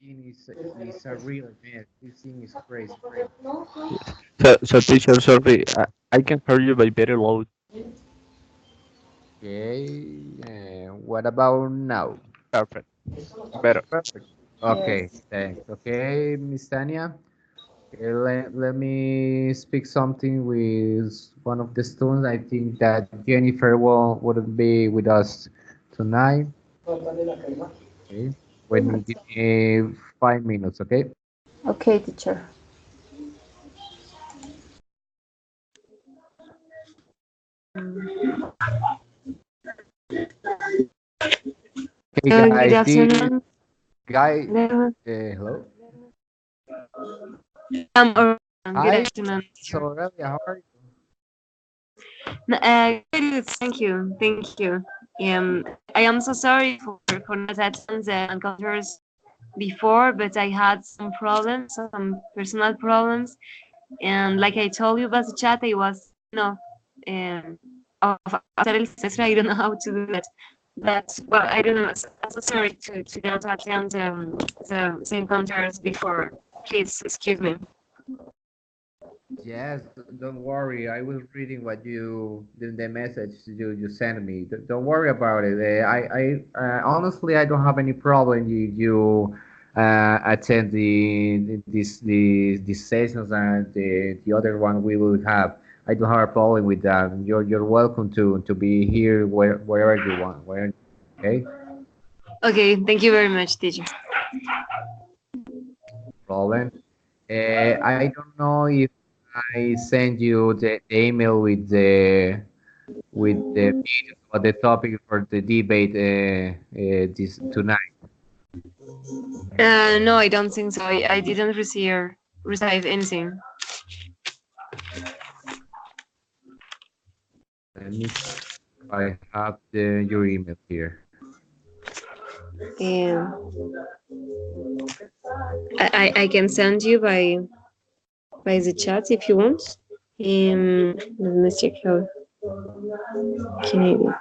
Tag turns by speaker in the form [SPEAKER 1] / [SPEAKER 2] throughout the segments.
[SPEAKER 1] is a real mess. This thing is crazy.
[SPEAKER 2] So teacher, sorry, I can hear you by very low.
[SPEAKER 1] Okay, what about now?
[SPEAKER 2] Perfect. Better.
[SPEAKER 1] Perfect. Okay,
[SPEAKER 3] Yes.
[SPEAKER 1] thanks. Okay, Miss Tania. Okay, let me speak something with one of the students. I think that Jennifer wouldn't be with us tonight. Okay, when you give me 5 minutes, okay?
[SPEAKER 3] Okay, teacher.
[SPEAKER 1] Hey
[SPEAKER 4] Good
[SPEAKER 1] guys, this
[SPEAKER 4] afternoon.
[SPEAKER 1] guy.
[SPEAKER 4] Hello.
[SPEAKER 1] Hello.
[SPEAKER 4] Good
[SPEAKER 1] Hi,
[SPEAKER 4] afternoon,
[SPEAKER 1] so
[SPEAKER 4] teacher.
[SPEAKER 1] Aurelia, how are you?
[SPEAKER 4] Good, thank you, thank you. I am so sorry for not attending the encounters before, but I had some problems, some personal problems, and like I told you about the chat, I was, um, of hacer el semestre. I don't know how to do that, but well, I don't know. I'm so sorry to not attend the encounters before. Please excuse me.
[SPEAKER 1] Yes, don't worry. I was reading what the message you sent me. Don't worry about it. Honestly, I don't have any problem. You attend these sessions and the other one we will have. I don't have a problem with that. You're welcome to be here wherever you want. Okay?
[SPEAKER 4] Okay, thank you very much, teacher.
[SPEAKER 1] Problem. I don't know if I send you the email with the videos about the topic for the debate this tonight.
[SPEAKER 4] No, I don't think so. I didn't receive anything.
[SPEAKER 1] Let me see if I have your email here.
[SPEAKER 4] Um, I can send you by the chat if you want. Let me check how can I do.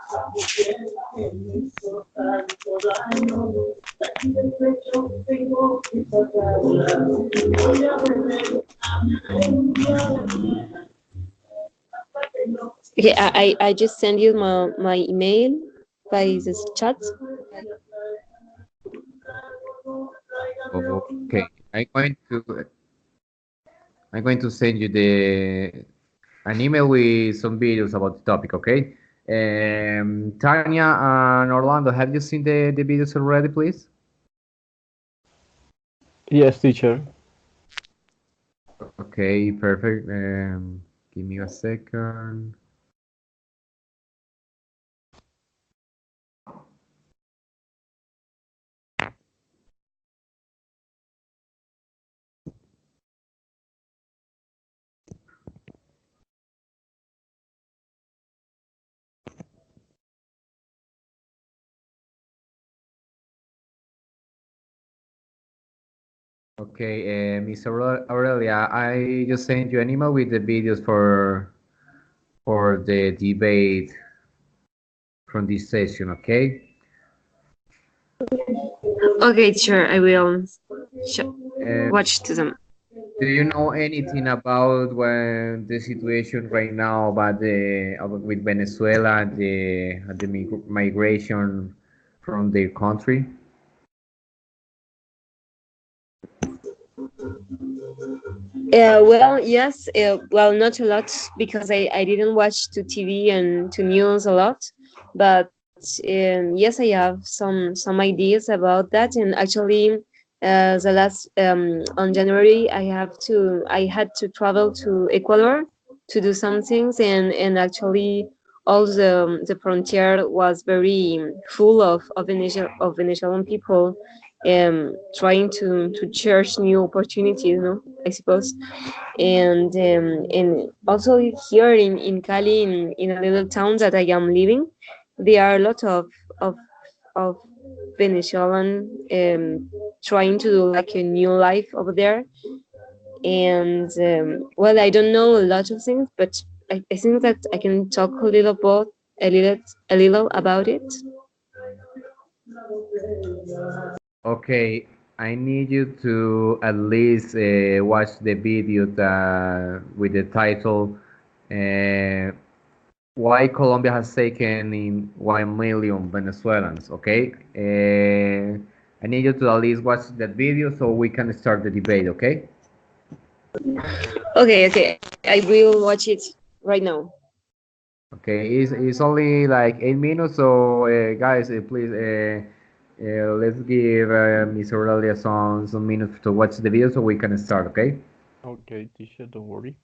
[SPEAKER 4] Okay, I just send you my email by this chat.
[SPEAKER 1] Okay, I'm going to send you the an email with some videos about the topic. Okay. Tanya and Orlando, have you seen the videos already, please?
[SPEAKER 2] Yes, teacher.
[SPEAKER 1] Okay, perfect. Give me a second. Okay, Miss Aurelia, I just sent you an email with the videos for the debate from this session. Okay.
[SPEAKER 4] Okay, sure, I will
[SPEAKER 1] Uh,
[SPEAKER 4] watch to them.
[SPEAKER 1] do you know anything about when the situation right now with Venezuela and the migration from their country?
[SPEAKER 4] Well, yes. Well, not a lot because I didn't watch to TV and to news a lot, but yes, I have some ideas about that. And actually, the last on January, I had to travel to Ecuador to do some things, and actually all the frontier was very full of Venezuelan people trying to cherish new opportunities, no, I suppose. And also here in Cali, in a little town that I am living, there are a lot of of Venezuelan trying to do like a new life over there. And well, I don't know a lot of things, but I think that I can talk a little about it.
[SPEAKER 1] Okay. I need you to at least watch the video that with the title uh, "Why Colombia Has Taken in 1 Million Venezuelans." Okay, I need you to at least watch that video so we can start the debate. Okay.
[SPEAKER 4] Okay, okay, I will watch it right now.
[SPEAKER 1] Okay, it's only like 8 minutes, so guys, please let's give Miss Aurelia some minutes to watch the video so we can start. Okay.
[SPEAKER 2] Okay, teacher, don't worry.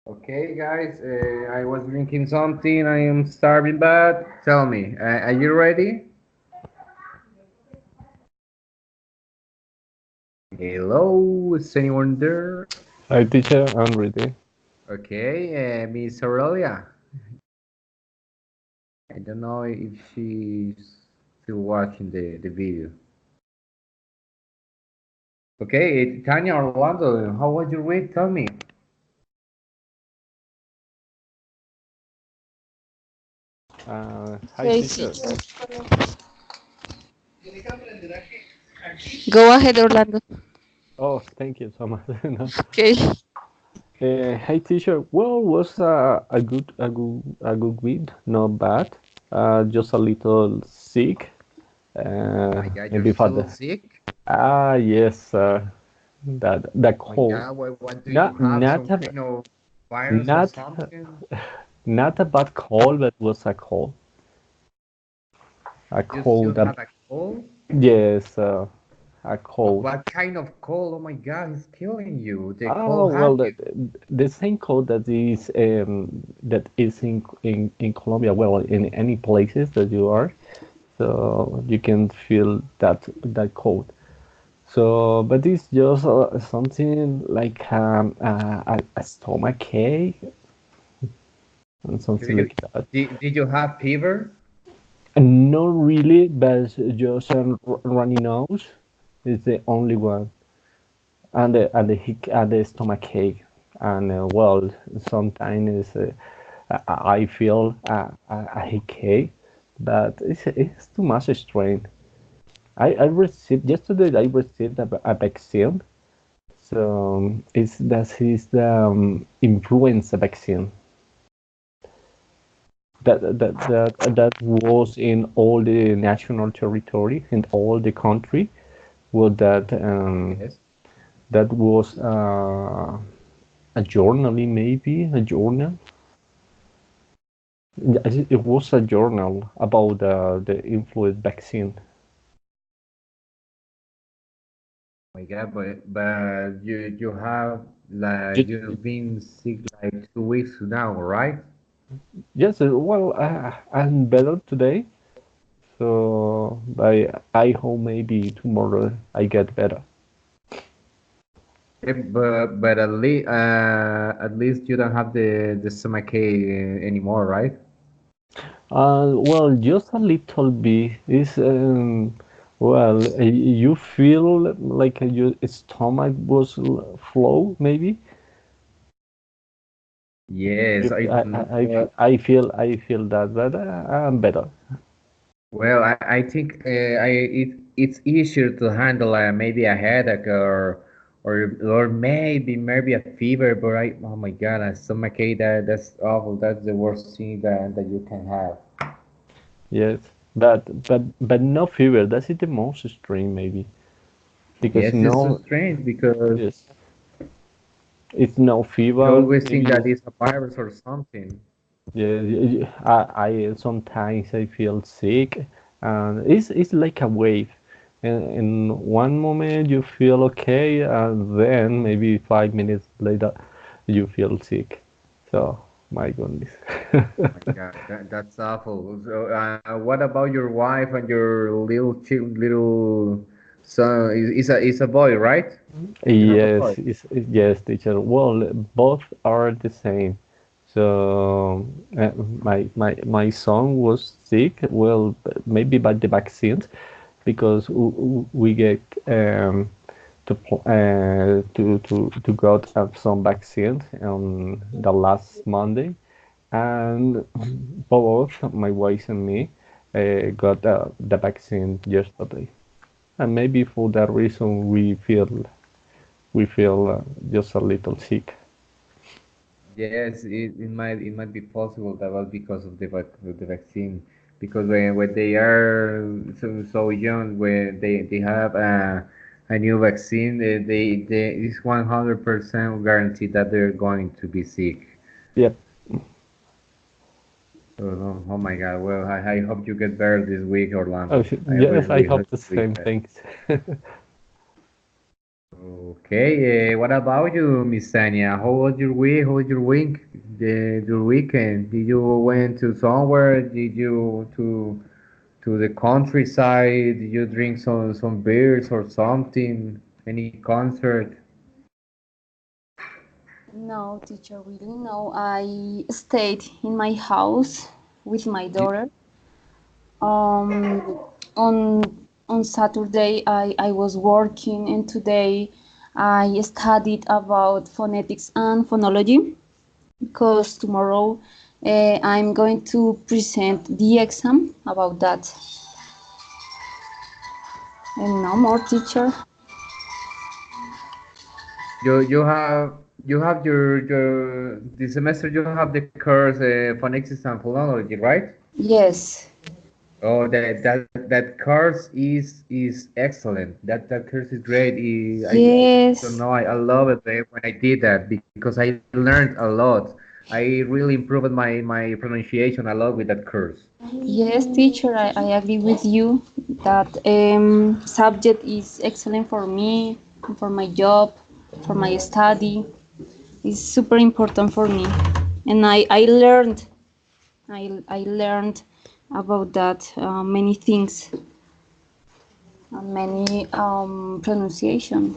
[SPEAKER 1] Okay, guys, I was drinking something. I am starving bad. Tell me, are you ready? Hello, is anyone there?
[SPEAKER 2] Hi, teacher. I'm ready.
[SPEAKER 1] Okay, Miss Aurelia. I don't know if she's still watching the video. Okay, Tanya Orlando, how was your week? Tell me.
[SPEAKER 2] Hi,
[SPEAKER 4] Okay,
[SPEAKER 2] teacher.
[SPEAKER 4] teacher. Go ahead, Orlando.
[SPEAKER 2] Oh, thank you so much. No.
[SPEAKER 4] Okay.
[SPEAKER 2] Hi, teacher. Well, was a good week. Not bad. Just a little sick.
[SPEAKER 1] Oh my God, you're
[SPEAKER 2] Maybe for
[SPEAKER 1] still
[SPEAKER 2] the
[SPEAKER 1] sick?
[SPEAKER 2] yes. That
[SPEAKER 1] Oh my
[SPEAKER 2] cold.
[SPEAKER 1] God, what do you
[SPEAKER 2] Not
[SPEAKER 1] have?
[SPEAKER 2] not
[SPEAKER 1] Some
[SPEAKER 2] a
[SPEAKER 1] kind of virus or
[SPEAKER 2] not
[SPEAKER 1] something?
[SPEAKER 2] not a bad cold, but was a cold. A
[SPEAKER 1] You still
[SPEAKER 2] cold.
[SPEAKER 1] have a cold?
[SPEAKER 2] Yes. A cold.
[SPEAKER 1] What kind of cold? Oh my God, it's killing you. The
[SPEAKER 2] Oh
[SPEAKER 1] cold have
[SPEAKER 2] well,
[SPEAKER 1] you.
[SPEAKER 2] the same code that is in Colombia. Well, in any places that you are, so you can feel that code. So, but it's just something like a stomach ache and something
[SPEAKER 1] You,
[SPEAKER 2] like that.
[SPEAKER 1] did you have fever?
[SPEAKER 2] And not really, but just a runny nose is the only one, and the stomach ache, and well, sometimes I feel a headache, but it's too much strain. I received yesterday. I received a vaccine, so that is the influenza vaccine that was in all the national territory in all the country. Well,
[SPEAKER 1] Yes.
[SPEAKER 2] that was a journal, maybe a journal. It was a journal about the influenza vaccine.
[SPEAKER 1] Oh my God, but you have like
[SPEAKER 2] Ju-
[SPEAKER 1] you've been sick like 2 weeks now, right?
[SPEAKER 2] Yes, well, I'm better today, so I hope maybe tomorrow I get better.
[SPEAKER 1] But at least you don't have the stomachache anymore, right?
[SPEAKER 2] Well, just a little bit. Is well, you feel like your stomach was flow, maybe.
[SPEAKER 1] Yes, I
[SPEAKER 2] I feel that, but I'm better.
[SPEAKER 1] well, I think it's easier to handle maybe a headache or maybe a fever, but oh my God, a stomachache that's awful. That's the worst thing that you can have.
[SPEAKER 2] Yes, but no fever. That's it the most extreme maybe because
[SPEAKER 1] Yes, it's so
[SPEAKER 2] no,
[SPEAKER 1] strange because
[SPEAKER 2] yes, it's no
[SPEAKER 1] you
[SPEAKER 2] fever.
[SPEAKER 1] always think
[SPEAKER 2] Maybe
[SPEAKER 1] that it's a virus or something.
[SPEAKER 2] yeah. I sometimes I feel sick, and it's like a wave. And in one moment you feel okay, and then maybe 5 minutes later you feel sick. So my goodness.
[SPEAKER 1] My God, that's awful. So, what about your wife and your little son? Is a boy, right? You have a boy.
[SPEAKER 2] Yes, teacher. Well, both are the same. So my son was sick. Well, maybe by the vaccines, because we get to got some vaccines on the last Monday, and both my wife and me got the vaccine yesterday. And maybe for that reason we feel just a little sick.
[SPEAKER 1] Yes, it might be possible that was because of the vaccine. Because when they are so young, when they have a new vaccine, they it's 100% guaranteed that they're going to be sick.
[SPEAKER 2] Yep.
[SPEAKER 1] Oh my God. Well, I hope you get better this week,
[SPEAKER 2] Oh,
[SPEAKER 1] Orlando. I
[SPEAKER 2] yes, I
[SPEAKER 1] really
[SPEAKER 2] hope
[SPEAKER 1] hope
[SPEAKER 2] the
[SPEAKER 1] you
[SPEAKER 2] same
[SPEAKER 1] get.
[SPEAKER 2] things.
[SPEAKER 1] Okay, what about you, Miss Tanya? How was your week? How was your weekend? Did you went to somewhere? Did you to the countryside? Did you drink some beers or something? Any concert?
[SPEAKER 3] No, teacher, really no. I stayed in my house with my
[SPEAKER 1] You,
[SPEAKER 3] daughter. Um, on Saturday, I was working, and today I studied about phonetics and phonology because tomorrow I'm going to present the exam about that. And no more, teacher.
[SPEAKER 1] you have your this semester you have the course phonetics and phonology, right?
[SPEAKER 3] Yes,
[SPEAKER 1] Oh, that course is excellent. That course is great. I don't
[SPEAKER 3] yes,
[SPEAKER 1] know. I love it when I did that because I learned a lot. I really improved my pronunciation a lot with that course.
[SPEAKER 3] yes, teacher. I agree with you that subject is excellent for me, for my job, for my study. It's super important for me, and I learned about that many things, many pronunciation.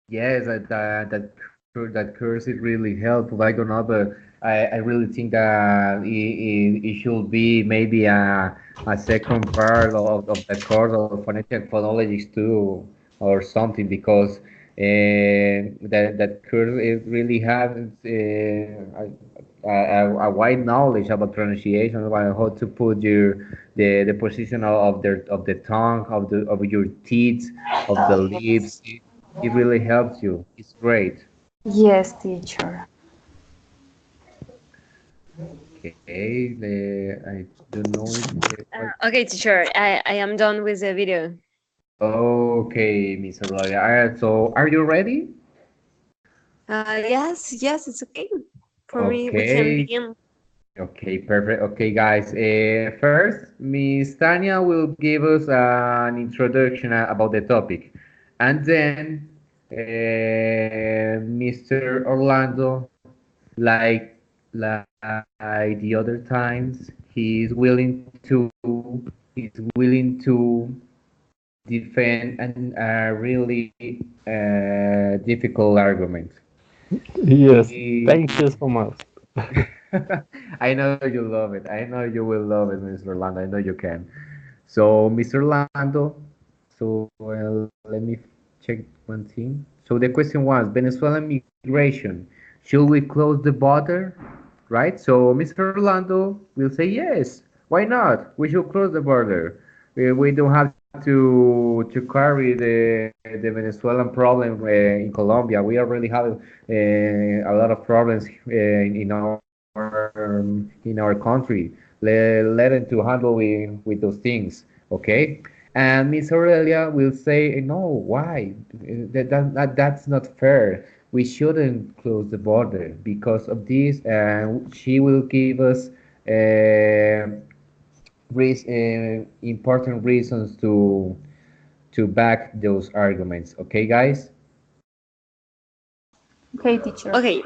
[SPEAKER 1] Yes, that course is really helpful. I don't know, but I really think that it should be maybe a second part of the course of phonetic phonologies too, or something, because that course it really has a wide knowledge about pronunciation, about how to put the position of the tongue, of your teeth, of the lips. It really helps you. It's great.
[SPEAKER 3] Yes, teacher.
[SPEAKER 1] Okay, I don't know if
[SPEAKER 4] Okay, teacher, I am done with the video.
[SPEAKER 1] okay, Miss Eulalia. All right, so are you ready?
[SPEAKER 4] Yes, it's okay. For me, we can
[SPEAKER 1] Okay,
[SPEAKER 4] begin.
[SPEAKER 1] okay, perfect. Okay, guys. First, Miss Tanya will give us an introduction about the topic, and then Mr. Orlando, like like the other times, he's willing to defend a really difficult argument.
[SPEAKER 2] Yes,
[SPEAKER 1] He,
[SPEAKER 2] thank you so much.
[SPEAKER 1] I know you love it. I know you will love it, Mr. Orlando. I know you can. So, Mr. Orlando, so let me check one thing. So the question was Venezuelan migration. Should we close the border? Right? So Mr. Orlando will say yes. Why not? We should close the border. We don't have to carry the Venezuelan problem in Colombia. We already have a lot of problems in our country. Let them to handle with those things. Okay. And Miss Aurelia will say, no, why? That's not fair. We shouldn't close the border because of this. And she will give us important reasons to back those arguments. Okay, guys?
[SPEAKER 3] Okay, teacher.
[SPEAKER 4] Okay,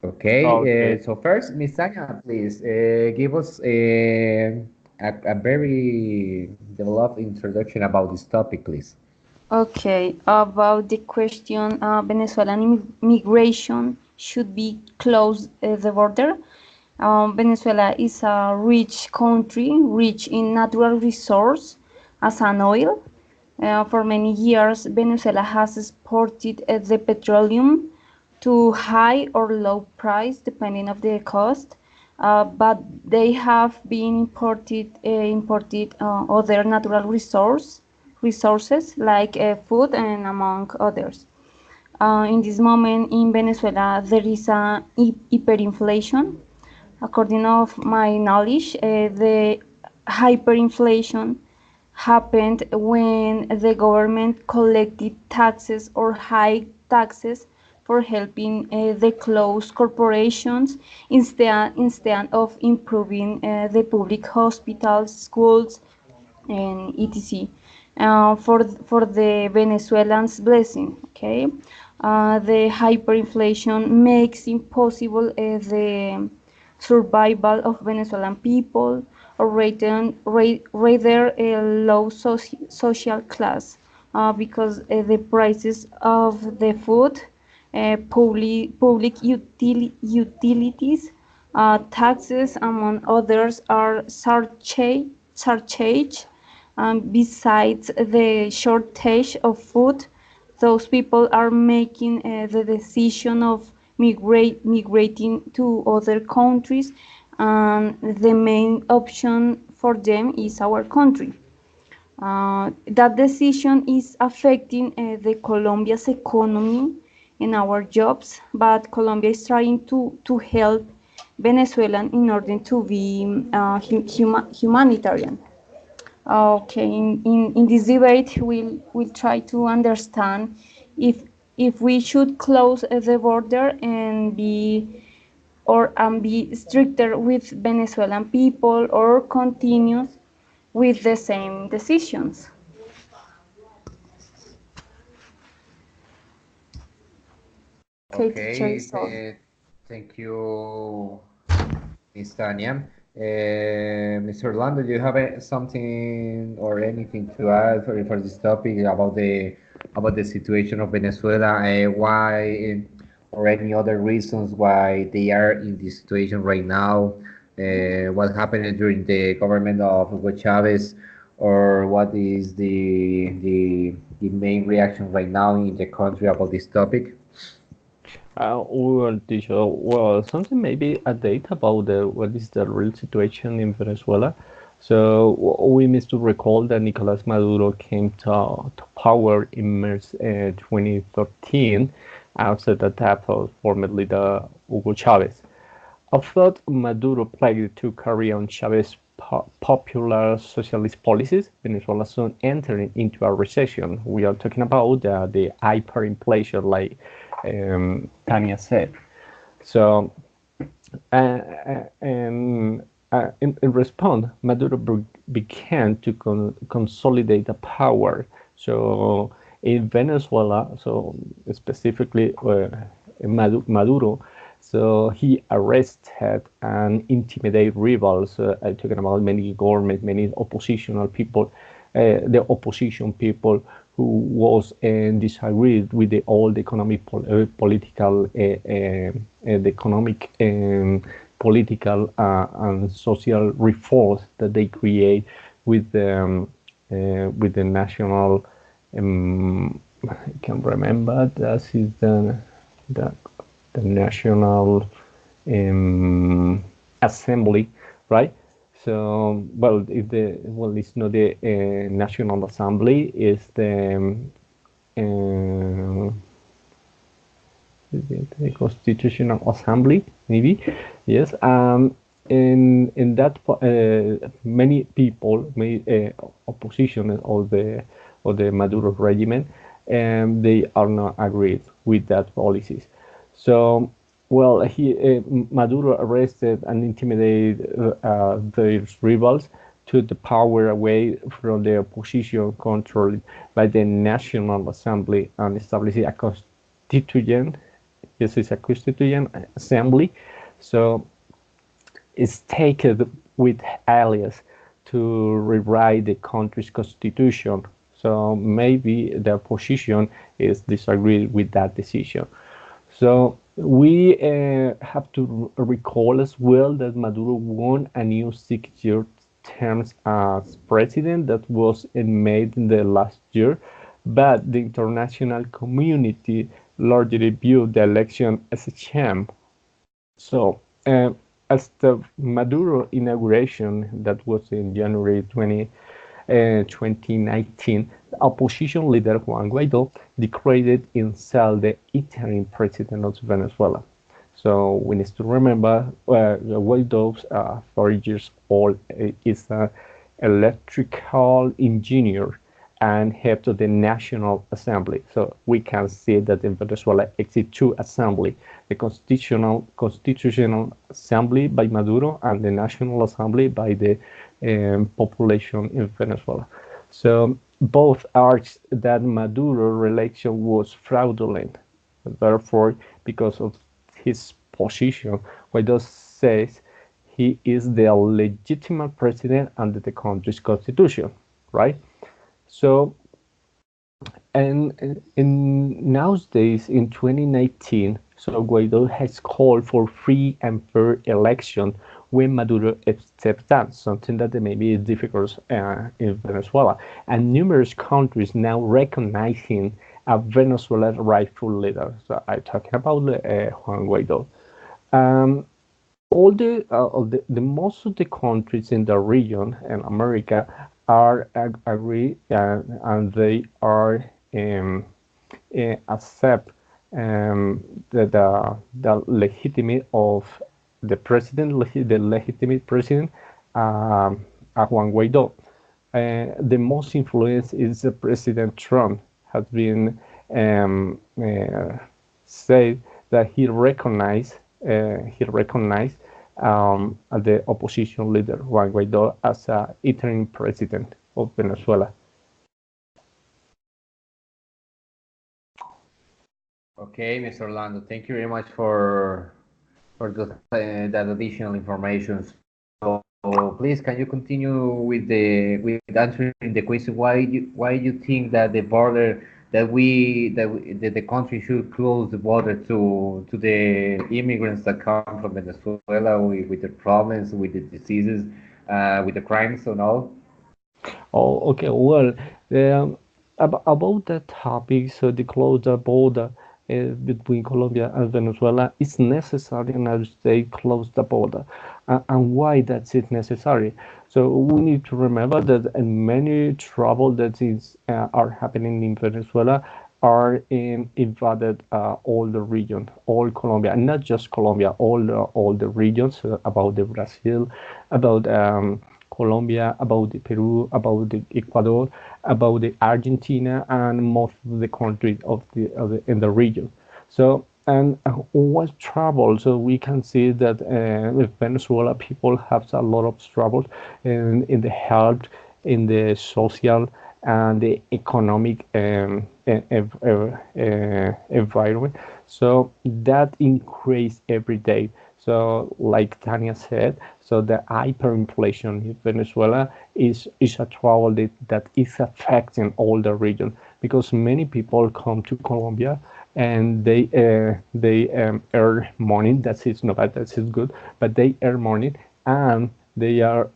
[SPEAKER 1] Okay,
[SPEAKER 2] Okay.
[SPEAKER 1] so first, Miss Tanya, please give us a very developed introduction about this topic, please.
[SPEAKER 3] Okay, about the question, Venezuelan immigration should be closed the border. Venezuela is a rich country, rich in natural resource as an oil. For many years, Venezuela has exported the petroleum to high or low price depending of the cost, but they have been imported other natural resources like food and among others. In this moment in Venezuela, there is a hyperinflation. According of my knowledge, the hyperinflation happened when the government collected taxes or high taxes for helping the closed corporations instead of improving the public hospitals, schools, and etc. for the Venezuelans' blessing. Okay, the hyperinflation makes impossible the survival of Venezuelan people, or rather a low social class, because the prices of the food, public utilities, taxes, among others, are surcharged. Besides the shortage of food, those people are making the decision of migrating to other countries, and the main option for them is our country. That decision is affecting the Colombia's economy and our jobs, but Colombia is trying to help Venezuela in order to be humanitarian. Okay, in this debate, we'll try to understand if if we should close the border and be stricter with Venezuelan people, or continue with the same decisions. Okay, teacher,
[SPEAKER 1] Okay,
[SPEAKER 3] so
[SPEAKER 1] thank you, Miss Tanya. Mr. Orlando, do you have something or anything to add for this topic about the situation of Venezuela, why or any other reasons why they are in this situation right now? What happened during the government of Hugo Chavez, or what is the main reaction right now in the country about this topic?
[SPEAKER 2] Well, teacher, well, something maybe a date about what is the real situation in Venezuela. So we need to recall that Nicolas Maduro came to power in March 2013 after the death of former leader Hugo Chavez. Although Maduro pledged to carry on Chavez's popular socialist policies, Venezuela soon entered into a recession. We are talking about the hyperinflation, like Tanya said. So, in response, Maduro began to consolidate the power. So, in Venezuela, so specifically Maduro, so he arrested and intimidated rivals. I'm talking about many government, many oppositional people, the opposition people who was disagreed with the old economic, political, the economic, political and social reforms that they create with the national. I can remember that is the National Assembly, right? So, well, it's not the National Assembly, it's the Constitutional Assembly, maybe, yes. In that, many people, many opposition of the Maduro regime, they are not agreed with that policies. So, well, Maduro arrested and intimidated their rivals, took the power away from the opposition controlled by the National Assembly, and established a constituent. This is a constituent assembly. So it's taken with alias to rewrite the country's constitution. So maybe the opposition is disagreed with that decision. So we have to recall as well that Maduro won a new 6-year term as president that was made in the last year, but the international community largely viewed the election as a sham. So as the Maduro inauguration that was in January 2019, the opposition leader Juan Guaido declared himself the interim president of Venezuela. So we need to remember Guaido's 40 years old, is an electrical engineer and head of the National Assembly. So we can see that in Venezuela exist two assemblies, the Constitutional Assembly by Maduro and the National Assembly by the population in Venezuela. So both argue that Maduro's election was fraudulent. Therefore, because of his position, Guaido says he is the legitimate president under the country's constitution, right? So, and in nowadays, in 2019, so Guaido has called for free and fair election when Maduro accepts that, something that maybe is difficult in Venezuela. And numerous countries now recognizing a Venezuelan rightful leader. So I'm talking about Juan Guaido. Um, all the most of the countries in the region and America are agree and they are accept the legitimate of the president, the legitimate president, Juan Guaido. The most influence is President Trump has been said that he recognized the opposition leader Juan Guaido as a interim president of Venezuela.
[SPEAKER 1] Okay, Mr. Orlando, thank you very much for that additional information. So please, can you continue with answering the question why you think that the border that the country should close the border to the immigrants that come from Venezuela with the problems, with the diseases, with the crimes and all?
[SPEAKER 2] Oh, okay. Well, about that topic, so the closer border between Colombia and Venezuela is necessary, and I would say close the border. And why that's it necessary? So we need to remember that many trouble that is are happening in Venezuela are invaded all the region, all Colombia, and not just Colombia, all the regions about the Brazil, about Colombia, about the Peru, about the Ecuador, about the Argentina, and most of the countries of the in the region. So and was trouble. So we can see that with Venezuela people have a lot of trouble in the health, in the social, and the economic environment. So that increase every day. So, like Tanya said, so the hyperinflation in Venezuela is a trouble that is affecting all the region because many people come to Colombia and they earn money. That is not bad. That is good, but they earn money and they are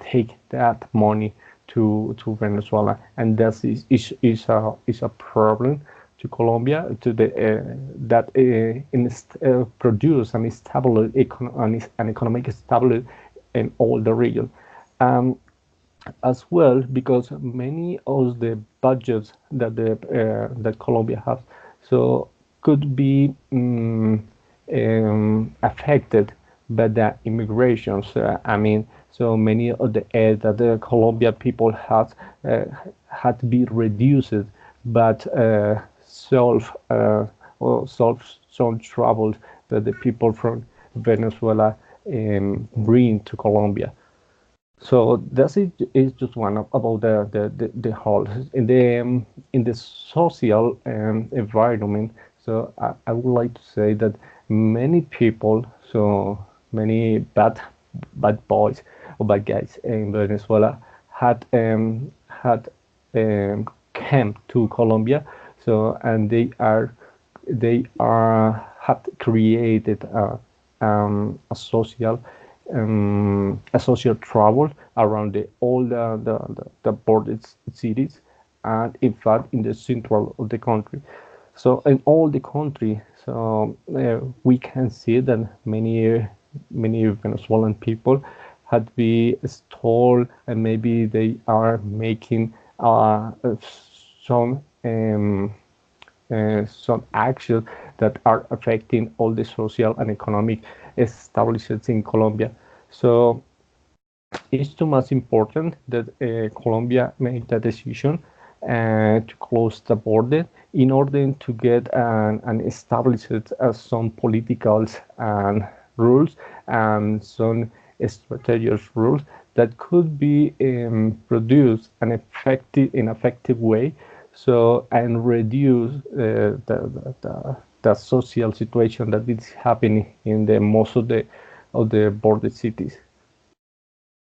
[SPEAKER 2] take that money to Venezuela, and that is a problem to Colombia to the that produce an economic stability in all the region. Um, as well because many of the budgets that Colombia has so could be affected by the immigrations. I mean, so many of the aid that the Colombia people had to be reduced, but solve some troubles that the people from Venezuela bring to Colombia. So that's it is just one about the whole in the social environment. So I would like to say that many people, so many bad boys or bad guys in Venezuela had came to Colombia. So and they are have created a social trouble around all the border cities and in fact in the central of the country. So in all the country, so we can see that many Venezuelan people had been stole and maybe they are making some some actions that are affecting all the social and economic establishments in Colombia. So it's too much important that Colombia made that decision to close the border in order to get and establish it as some political and rules and some strategic rules that could be produced in effective way, so and reduce the social situation that is happening in the most of the border cities.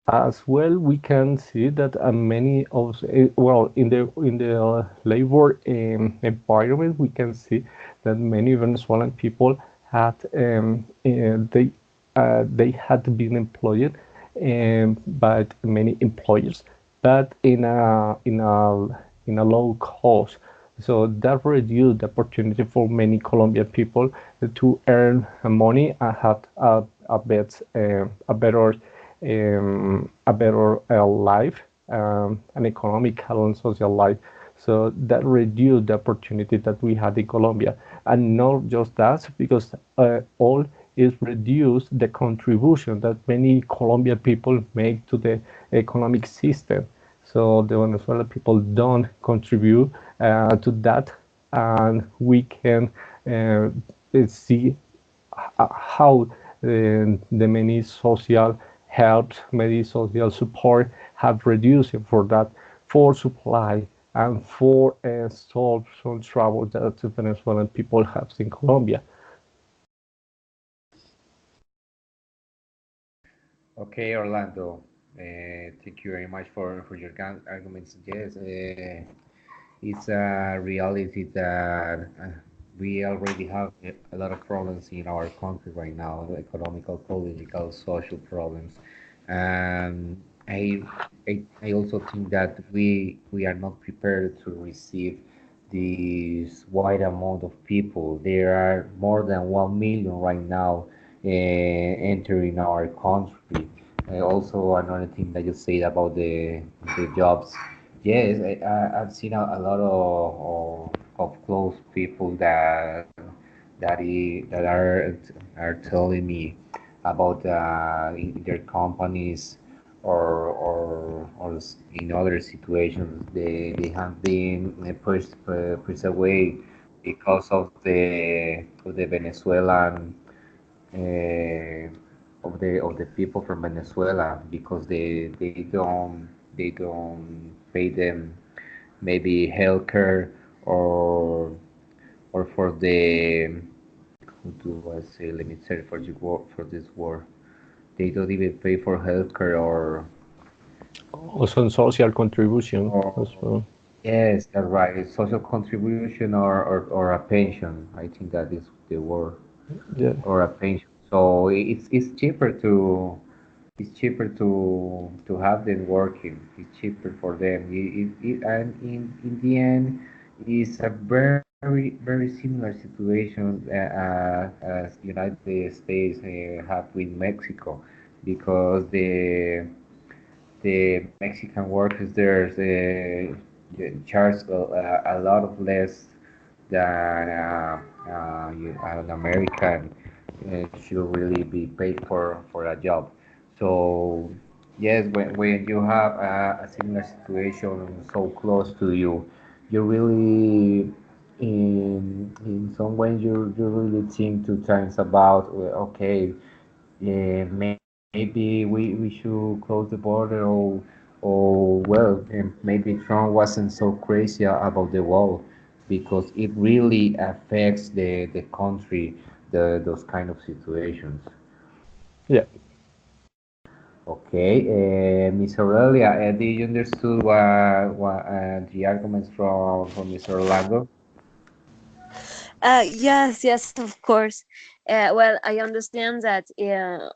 [SPEAKER 2] As well, we can see that many of well in the labor environment, we can see that many Venezuelan people had they had been employed by many employers, but in a low cost. So that reduced the opportunity for many Colombian people to earn money and have a better life, an economical and social life. So that reduced the opportunity that we had in Colombia. And not just that, because all is reduced the contribution that many Colombian people make to the economic system. So the Venezuelan people don't contribute to that, and we can see how the many social help, many social support have reduced for that, for supply and for solve some trouble that the Venezuelan people have in Colombia.
[SPEAKER 1] Okay, Orlando. Thank you very much for your arguments. Yes, it's a reality that we already have a lot of problems in our country right now, economical, political, social problems. And I also think that we are not prepared to receive this wide amount of people. There are more than 1 million right now entering our country. Also, another thing that you said about the jobs. Yes, I've seen a lot of close people that are telling me about in their companies or in other situations they have been pushed away because of the Venezuelan of the people from Venezuela because they don't pay them maybe healthcare or for the how do I say, let me search for for this word. They don't even pay for healthcare
[SPEAKER 2] Also, social contribution as
[SPEAKER 1] or
[SPEAKER 2] well.
[SPEAKER 1] yes, that's right. Social contribution or a pension. I think that is the word
[SPEAKER 2] Yeah.
[SPEAKER 1] or a pension. So it's cheaper to have them working. It's cheaper for them. And in the end, it's a very similar situation as United States have with Mexico, because the Mexican workers there charge a lot of less than an American should really be paid for a job. So yes, when you have a similar situation so close to you, you really in some way you really think two times about okay, yeah, maybe we should close the border or well, maybe Trump wasn't so crazy about the wall because it really affects the country, those kind of situations.
[SPEAKER 2] Yeah.
[SPEAKER 1] Okay, Miss Aurelia, did you understood the arguments from Mr. Orlando?
[SPEAKER 4] Yes, yes, of course. Well, I understand that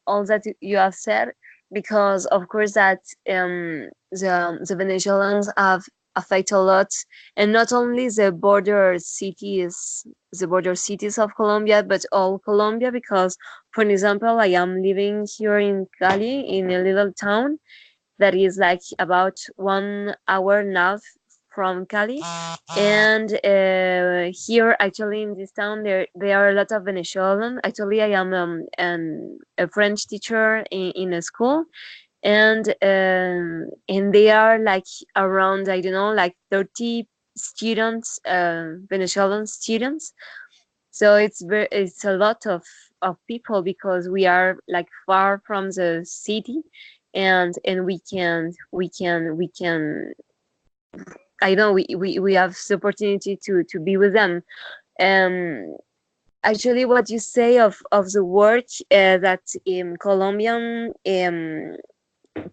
[SPEAKER 4] all that you have said, because of course that the Venezuelans have affect a lot, and not only the border cities of Colombia, but all Colombia. Because, for example, I am living here in Cali, in a little town that is like about 1 hour north from Cali. And here, actually, in this town, there are a lot of Venezuelan. Actually, I am a French teacher in a school, and they are like around, I don't know, like 30 students, Venezuelan students. So it's a lot of people, because we are like far from the city, and we can I know we have the opportunity to be with them. um Actually, what you say of the work that Colombian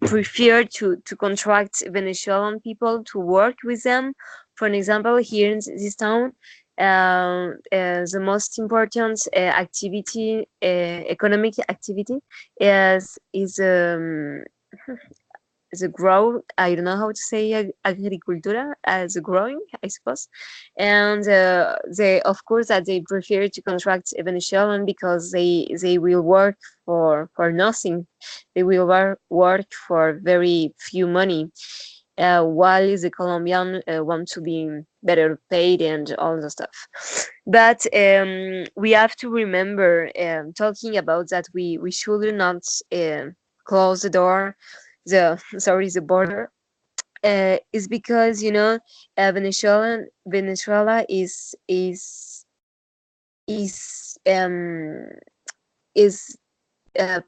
[SPEAKER 4] prefer to contract Venezuelan people to work with them. For an example, here in this town, the most important activity, economic activity, is the grow. I don't know how to say agricultura as growing, I suppose. And they, of course, that they prefer to contract a Venezuelan because they will work for nothing. They will work for very few money, while the Colombian want to be better paid and all the stuff. But we have to remember, talking about that, we should not close the door, the sorry, the border, is because Venezuela is is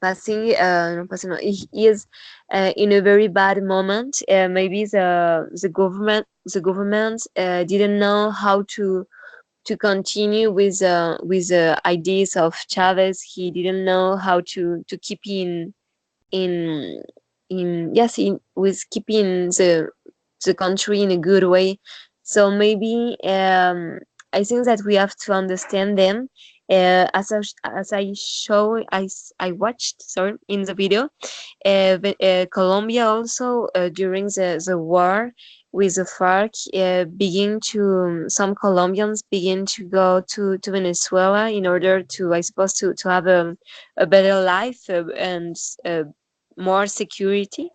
[SPEAKER 4] passing, no, passing, no, he is in a very bad moment. Maybe the government didn't know how to continue with the ideas of Chavez. He didn't know how to keep in in yes in with keeping the country in a good way. So maybe I think that we have to understand them. As I watched, sorry, in the video, Colombia also, during the war with the FARC, begin to some Colombians begin to go to Venezuela in order to, I suppose, to have a better life, and more security.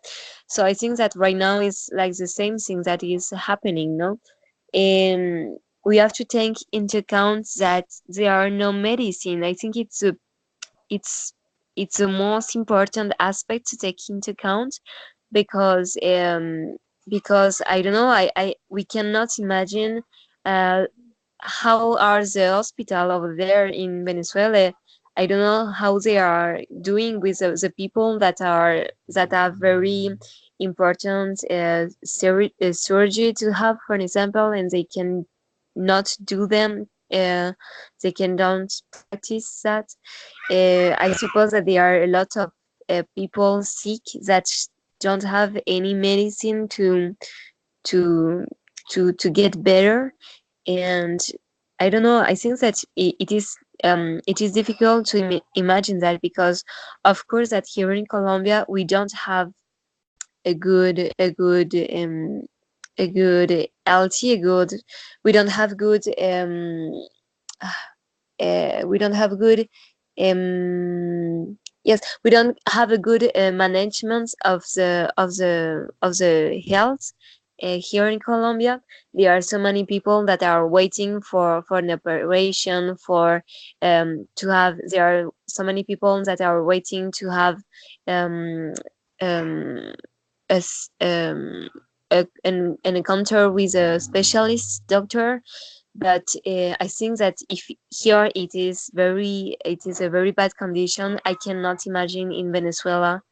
[SPEAKER 4] So I think that right now is like the same thing that is happening, no? And we have to take into account that there are no medicine. I think it's it's the most important aspect to take into account, because I don't know, I we cannot imagine uh, how are the hospital over there in Venezuela. I don't know how they are doing with the people that are very important surgery to have, for an example, and they can not do them. They can don't practice that. I suppose that there are a lot of people sick that don't have any medicine to to get better. And I don't know, I think that it is difficult to imagine that, because of course that here in Colombia we don't have a good LT, we don't have good we don't have good yes, we don't have a good management of the health here in Colombia. There are so many people that are waiting for an operation, for to have there are so many people that are waiting to have um um a, s- an encounter with a specialist doctor. But I think that if here it is a very bad condition. I cannot imagine in Venezuela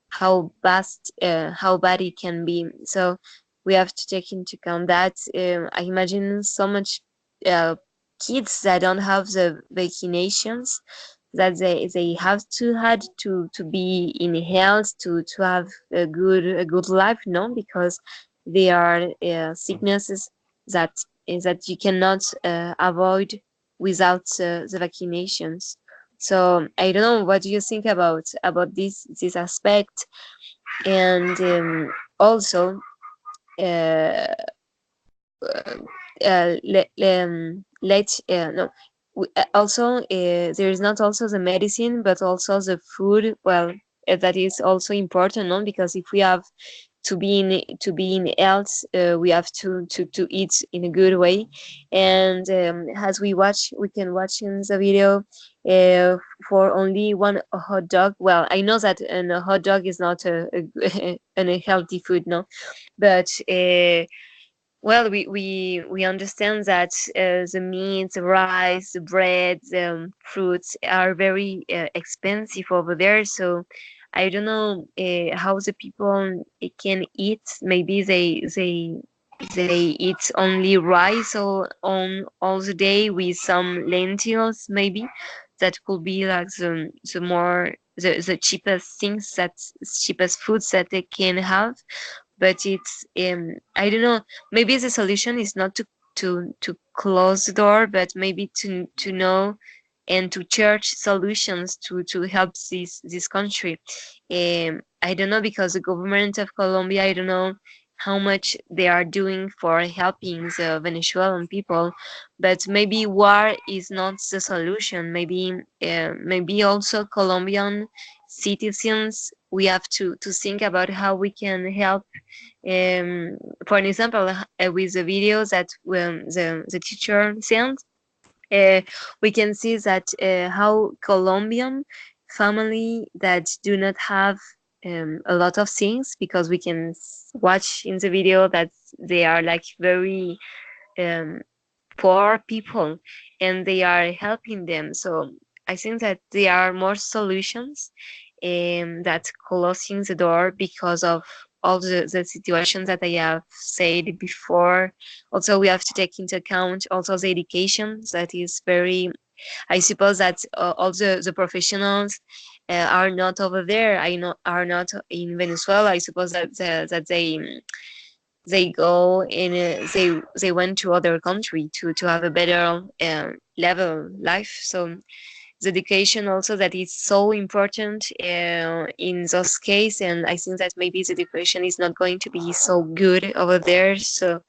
[SPEAKER 4] how bad it can be. So we have to take into account that. I imagine so much uh, kids that don't have the vaccinations, that they have to had to be in health to have a good life, no, because they are sicknesses that that you cannot avoid without the vaccinations. So I don't know, what do you think about this aspect? And also, uh, let no also, there is not also the medicine, but also the food. Well, that is also important, no? Because if we have to be in health, we have to eat in a good way. And as we can watch in the video, for only one hot dog. Well, I know that a hot dog is not a healthy food, no, but well, we understand that the meat, the rice, the bread, the fruits are very expensive over there. So I don't know how the people can eat. Maybe they eat only rice or on all the day with some lentils. Maybe that could be like the more the cheapest things, that cheapest foods that they can have. But it's I don't know, maybe the solution is not to close the door, but maybe to know and to search solutions to help this country. I don't know, because the government of Colombia, I don't know how much they are doing for helping the Venezuelan people, but maybe war is not the solution. Maybe also Colombian citizens, we have to think about how we can help. um, for an example, with the videos that the teacher sent, uh, we can see that how Colombian family that do not have a lot of things, because we can watch in the video that they are like very um, poor people, and they are helping them. So I think that there are more solutions that closing the door, because of all the situations that I have said before. Also, we have to take into account also the education that is very. I suppose that all the professionals are not over there. I know are not in Venezuela. I suppose that that they go and they went to other country to have a better level life. So the education also that is so important in those cases, and I think that maybe the education is not going to be so good over there. So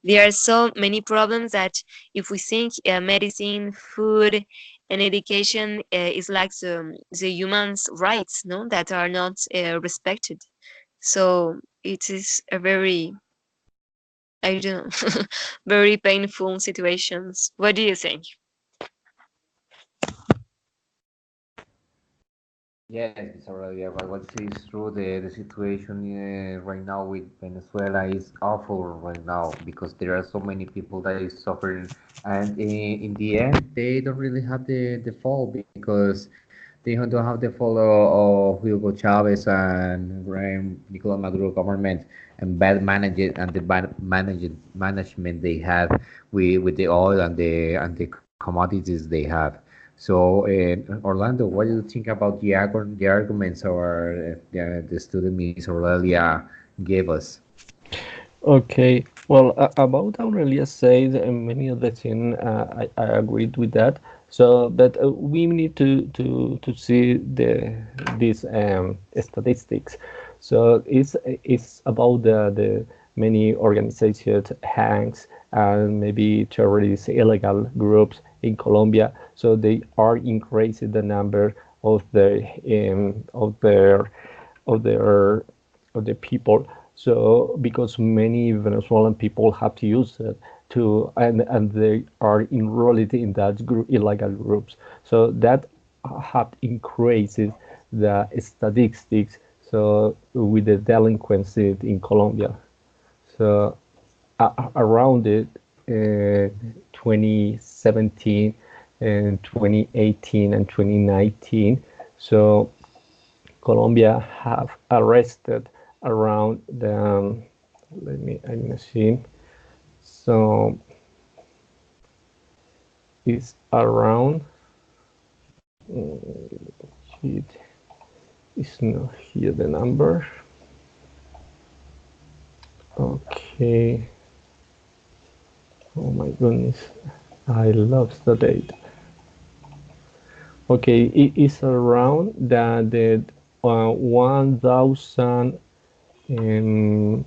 [SPEAKER 4] there are so many problems that if we think medicine, food, and education is like the humans rights, no, that are not respected. So it is a very, I don't know, very painful situations. What do you think?
[SPEAKER 1] Yes, it's already about what is true. The situation right now with Venezuela is awful right now because there are so many people that is suffering, and in the end, they don't really have the fall because they don't have the fall of Hugo Chavez and Nicolas Maduro government and bad management and the bad management they have with the oil and the commodities they have. So, Orlando, what do you think about the arguments or the student Miss Aurelia gave us?
[SPEAKER 2] Okay, well, about Aurelia said many of the things, I agreed with that. So, but we need to see these statistics. So it's about the many organizations, hangs, and maybe terrorist illegal groups in Colombia. So they are increasing the number of of their of the people. So because many Venezuelan people have to use it to, and they are enrolled in that group, illegal groups. So that have increases the statistics. So with the delinquency in Colombia. So around it, 2017 and 2018 and 2019. So Colombia have arrested around the I'm gonna see. So it's around it is not here the number. Okay. Oh my goodness. I lost the date. Okay, it is around the 1,000 it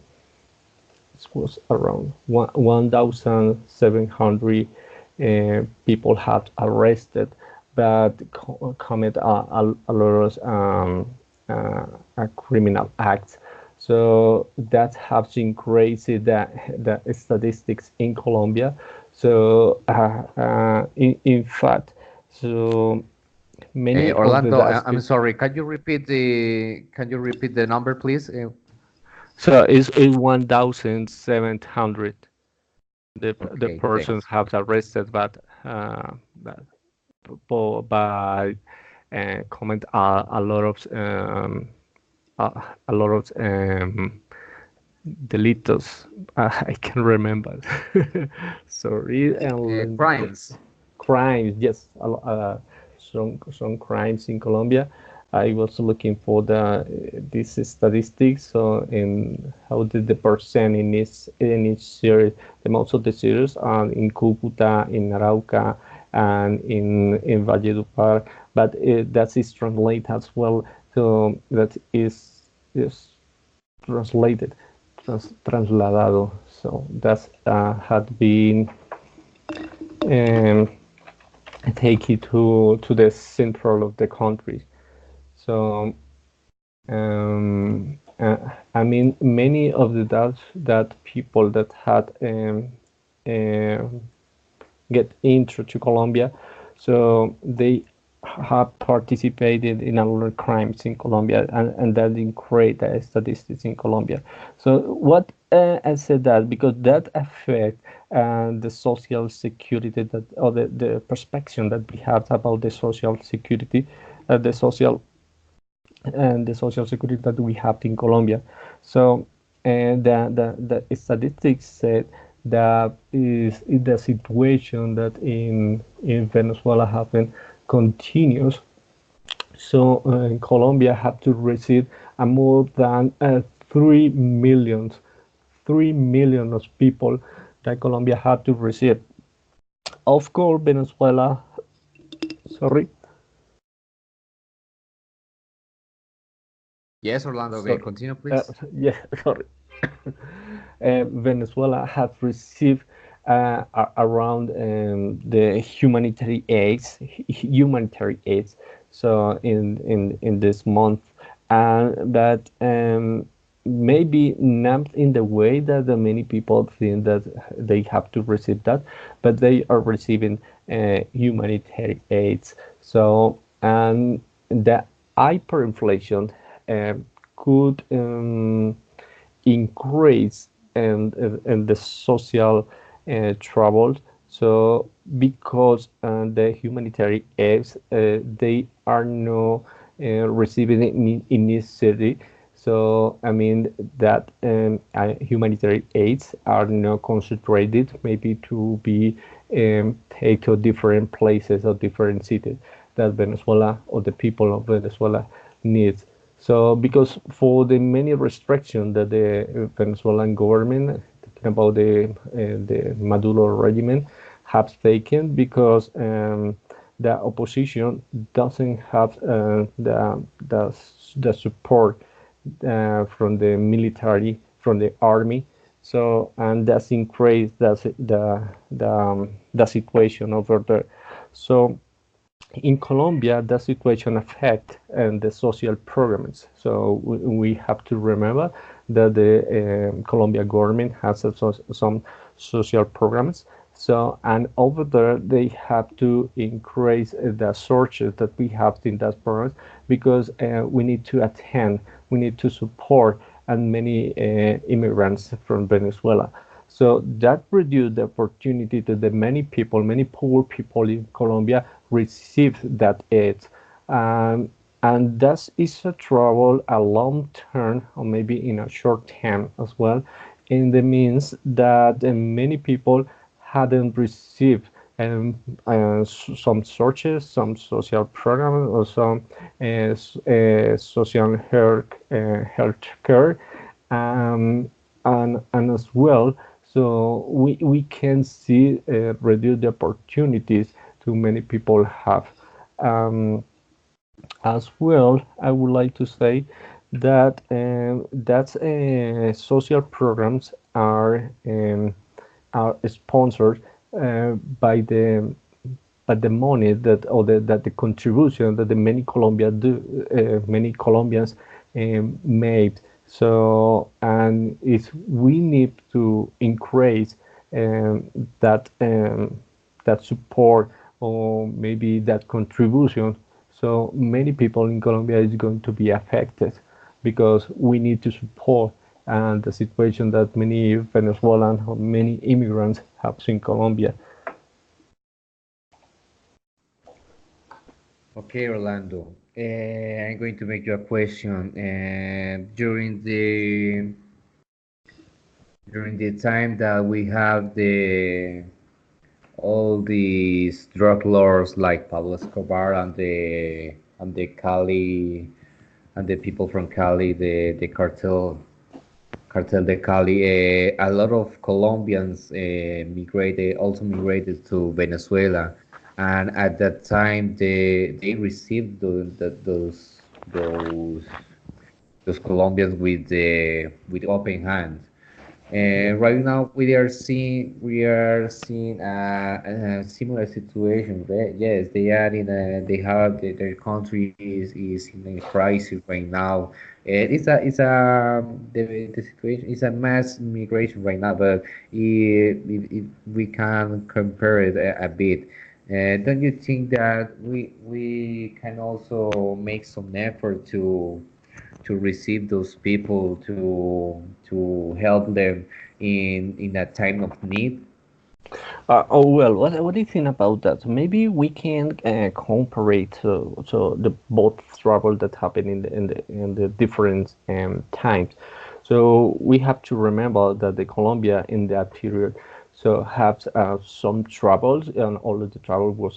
[SPEAKER 2] was around 1,700 people have arrested, but commit a lot of criminal acts. So that has increased the statistics in Colombia. So in fact, so many of
[SPEAKER 1] Orlando,
[SPEAKER 2] the
[SPEAKER 1] I'm sorry. Can you repeat the number, please?
[SPEAKER 2] so it's 1,700 the
[SPEAKER 1] Okay,
[SPEAKER 2] persons
[SPEAKER 1] thanks.
[SPEAKER 2] have arrested, but by comment a lot of a lot of delitos. I can remember. Sorry, and
[SPEAKER 1] Crimes.
[SPEAKER 2] crimes. Yes, some crimes in Colombia. I was looking for these statistics. So, in how did the percent in each series, the most of the series are in Cúcuta, in Arauca, and in Valledupar. But that is translated as well. So that is translated, trasladado. So that had been um, taken to the central of the country. So I mean, many of that people that had get intro to Colombia, so they have participated in a lot of crimes in Colombia, and that didn't create the statistics in Colombia. So what I said that because that affect the social security that, or the perspective that we have about the social security, the social and the social security that we have in Colombia. So, and the statistics said that is the situation that in Venezuela happened continues. So Colombia have to receive more than 3 million, 3 million of people that Colombia had to receive. Of course, Venezuela, sorry,
[SPEAKER 1] Yes, Orlando. Okay,
[SPEAKER 2] sorry,
[SPEAKER 1] continue, please.
[SPEAKER 2] yeah, sorry. Venezuela have received around the humanitarian aids. So in this month, but maybe not in the way that the many people think that they have to receive that, but they are receiving humanitarian aids. So and the hyperinflation could increase and the social troubles. So because the humanitarian aids they are not receiving it in this city. So I mean that humanitarian aids are not concentrated maybe to be taken to different places or different cities that Venezuela or the people of Venezuela needs. So, because for the many restrictions that the Venezuelan government, talking about the Maduro regime, has taken, because the opposition doesn't have the support from the military, from the army. So, and that's increased the situation over there. So in Colombia, the situation affect and the social programs. So we have to remember that the Colombia government has some social programs. So, and over there, they have to increase the sources that we have in that programs, because we need to attend, we need to support and many immigrants from Venezuela. So that reduced the opportunity to the many people, many poor people in Colombia receive that aid. And that is a trouble, a long term, or maybe in a short term as well, in the means that many people hadn't received some searches, some social programs, or some social health care, and as well. So we can see reduce the opportunities to many people have. Um, as well, I would like to say that social programs are sponsored by the money that, or that the contribution that the many Colombians made. So, and it's we need to increase that support, or maybe that contribution. So many people in Colombia is going to be affected, because we need to support and the situation that many Venezuelan or many immigrants have in Colombia.
[SPEAKER 1] Okay, Orlando. I'm going to make you a question. During the time that we have the all these drug lords like Pablo Escobar and the Cali and the people from Cali, the cartel de Cali, a lot of Colombians also migrated to Venezuela, and at that time they received those Colombians with open hands. Right now we are seeing a similar situation. Yes, they have their country is in a crisis right now. The situation is a mass migration right now, but if we can compare it a bit, don't you think that we can also make some effort to receive those people to help them in a time of need?
[SPEAKER 2] Oh well, what do you think about that? Maybe we can compare it to the both trouble that happened in the different times. So we have to remember that the Colombia in that period so have some troubles, and all of the trouble was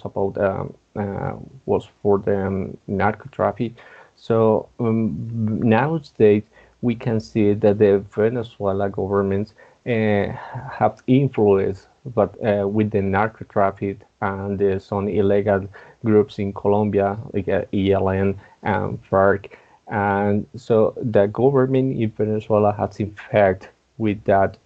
[SPEAKER 2] for the narco traffic. So nowadays we can see that the Venezuela government have influence, but with the narco traffic and some illegal groups in Colombia like ELN and FARC, and so the government in Venezuela has infected with that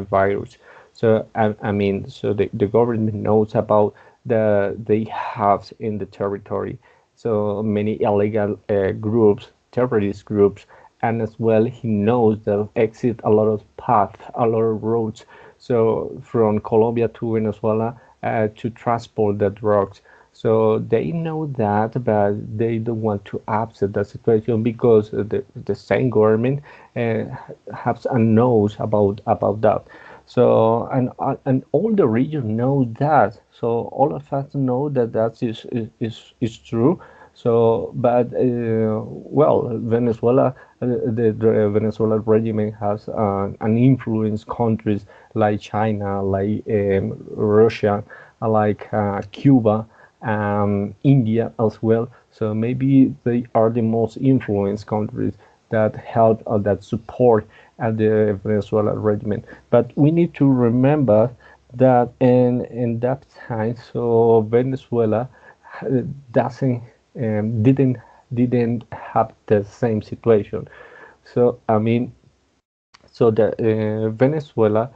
[SPEAKER 2] virus. So I mean, so the government knows about they have in the territory so many illegal groups, terrorist groups, and as well he knows that exit a lot of paths, a lot of roads. So from Colombia to Venezuela to transport the drugs. So they know that, but they don't want to upset the situation because the same government uh, has and knows about that. So and all the region knows that. So all of us know that that is true. So, but well, Venezuela, the Venezuela regime has an influence countries like China, like Russia, like Cuba, India as well. So maybe they are the most influenced countries that help or that support the Venezuela regime. But we need to remember that in that time, so Venezuela doesn't didn't have the same situation. So I mean, so the Venezuela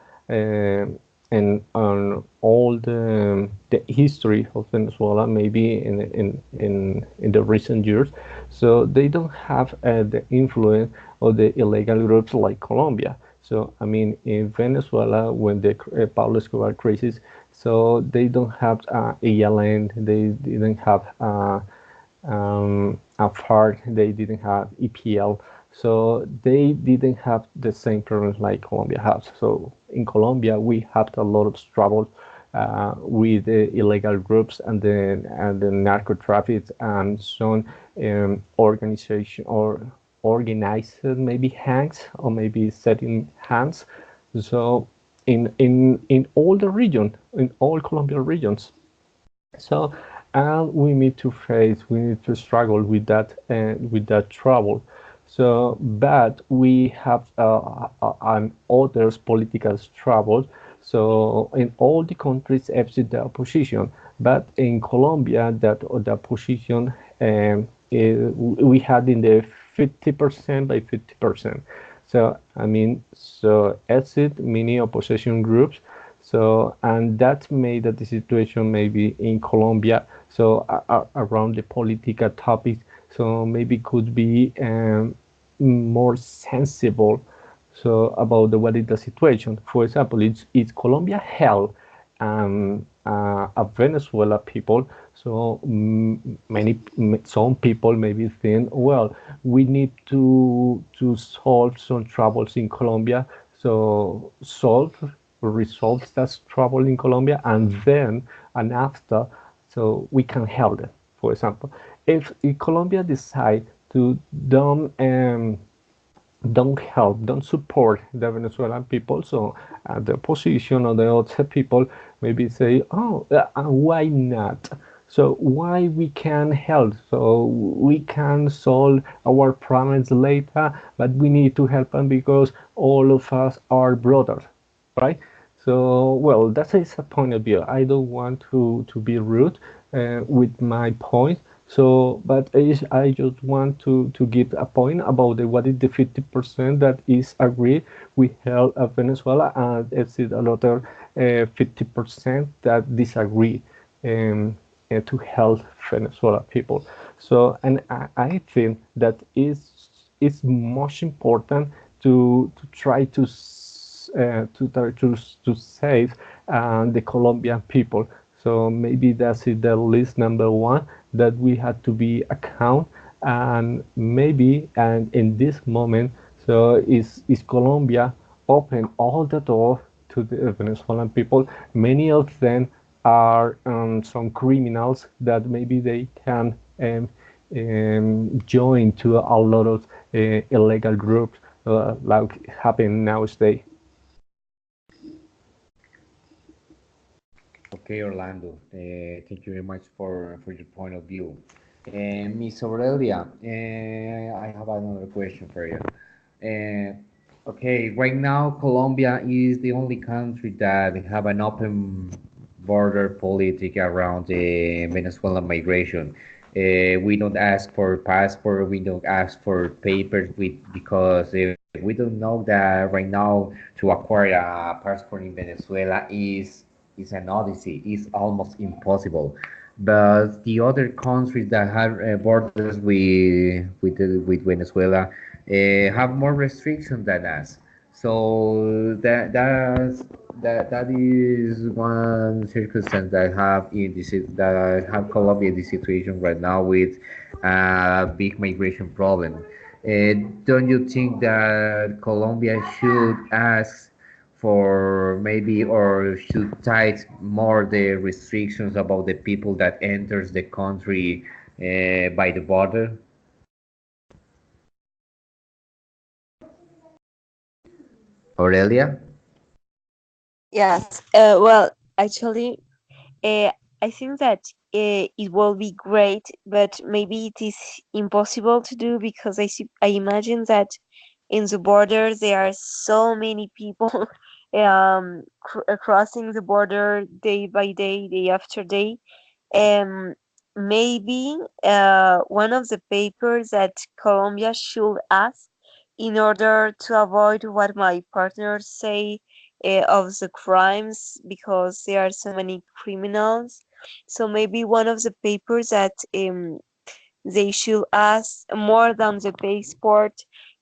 [SPEAKER 2] and on all the history of Venezuela, maybe in the recent years, so they don't have the influence of the illegal groups like Colombia. So I mean, in Venezuela, when the Pablo Escobar crisis, so they don't have ELN, they didn't have FARC, they didn't have EPL, so they didn't have the same problems like Colombia has. So in Colombia, we have a lot of trouble with the illegal groups and the narco traffic and some organization or organized maybe hands or maybe setting hands. So in all the region, in all Colombian regions. So, and we need to struggle with that trouble. So, but we have an others political trouble. So, in all the countries except the opposition, but in Colombia, that the opposition we had in the 50% by 50%. So, I mean, so exit many opposition groups, so, and that made that the situation maybe in Colombia, so around the political topics, so maybe could be more sensible. So about what is the situation. For example, it's Colombia held a Venezuela people. So some people maybe think, well, we need to solve some troubles in Colombia. So resolve that trouble in Colombia, and then and after, so we can help them. for example, if Colombia decide to don't help, don't support the Venezuelan people. So the opposition or the other people maybe say, oh, why not? So why we can help? So we can solve our problems later, but we need to help them because all of us are brothers, right? So, well, that is a point of view. I don't want to be rude with my point. So, but I just want to give a point about what is the 50% that is agree with help of Venezuela, and it's another 50% that disagree to help Venezuela people. So, and I think that is much important to try to save the Colombian people. So maybe that's it, the list number one that we had to be account, and maybe and in this moment, so is Colombia open all the door to the Venezuelan people. Many of them are some criminals that maybe they can join to a lot of illegal groups like happen nowadays.
[SPEAKER 1] Okay, Orlando. Thank you very much for your point of view. Miss Aurelia, I have another question for you. Okay, right now Colombia is the only country that have an open border politic around the Venezuelan migration. We don't ask for passport, we don't ask for papers because we don't know that right now to acquire a passport in Venezuela is an odyssey, is almost impossible. But the other countries that have borders with Venezuela have more restrictions than us. So that is one circumstance that that have Colombia in this situation right now with a big migration problem. Don't you think that Colombia should ask for maybe or should tight more the restrictions about the people that enters the country by the border? Aurelia?
[SPEAKER 4] Yes. Well, actually, uh, I think that it will be great, but maybe it is impossible to do because I imagine that in the border there are so many people crossing the border day by day, day after day. Um, Maybe one of the papers that Colombia should ask in order to avoid what my partners say of the crimes because there are so many criminals. So maybe one of the papers that they should ask more than the passport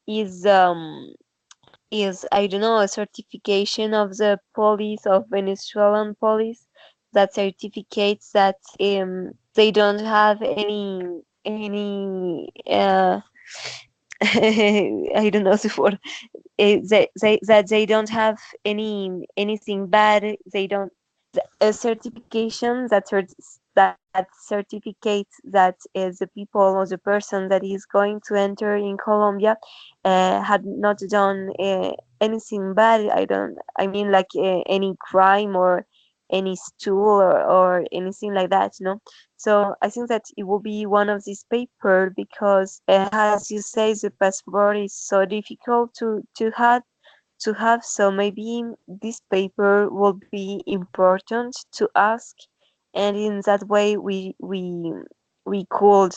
[SPEAKER 4] is I don't know, a certification of the police of Venezuelan police that certificates that they don't have any I don't know the word. That they don't have anything bad. They don't a certification that certificates that the people or the person that is going to enter in Colombia had not done anything bad. I mean like any crime or any stool or anything like that, you know. So I think that it will be one of these paper because as you say, the passport is so difficult to have. So maybe this paper will be important to ask, and in that way we could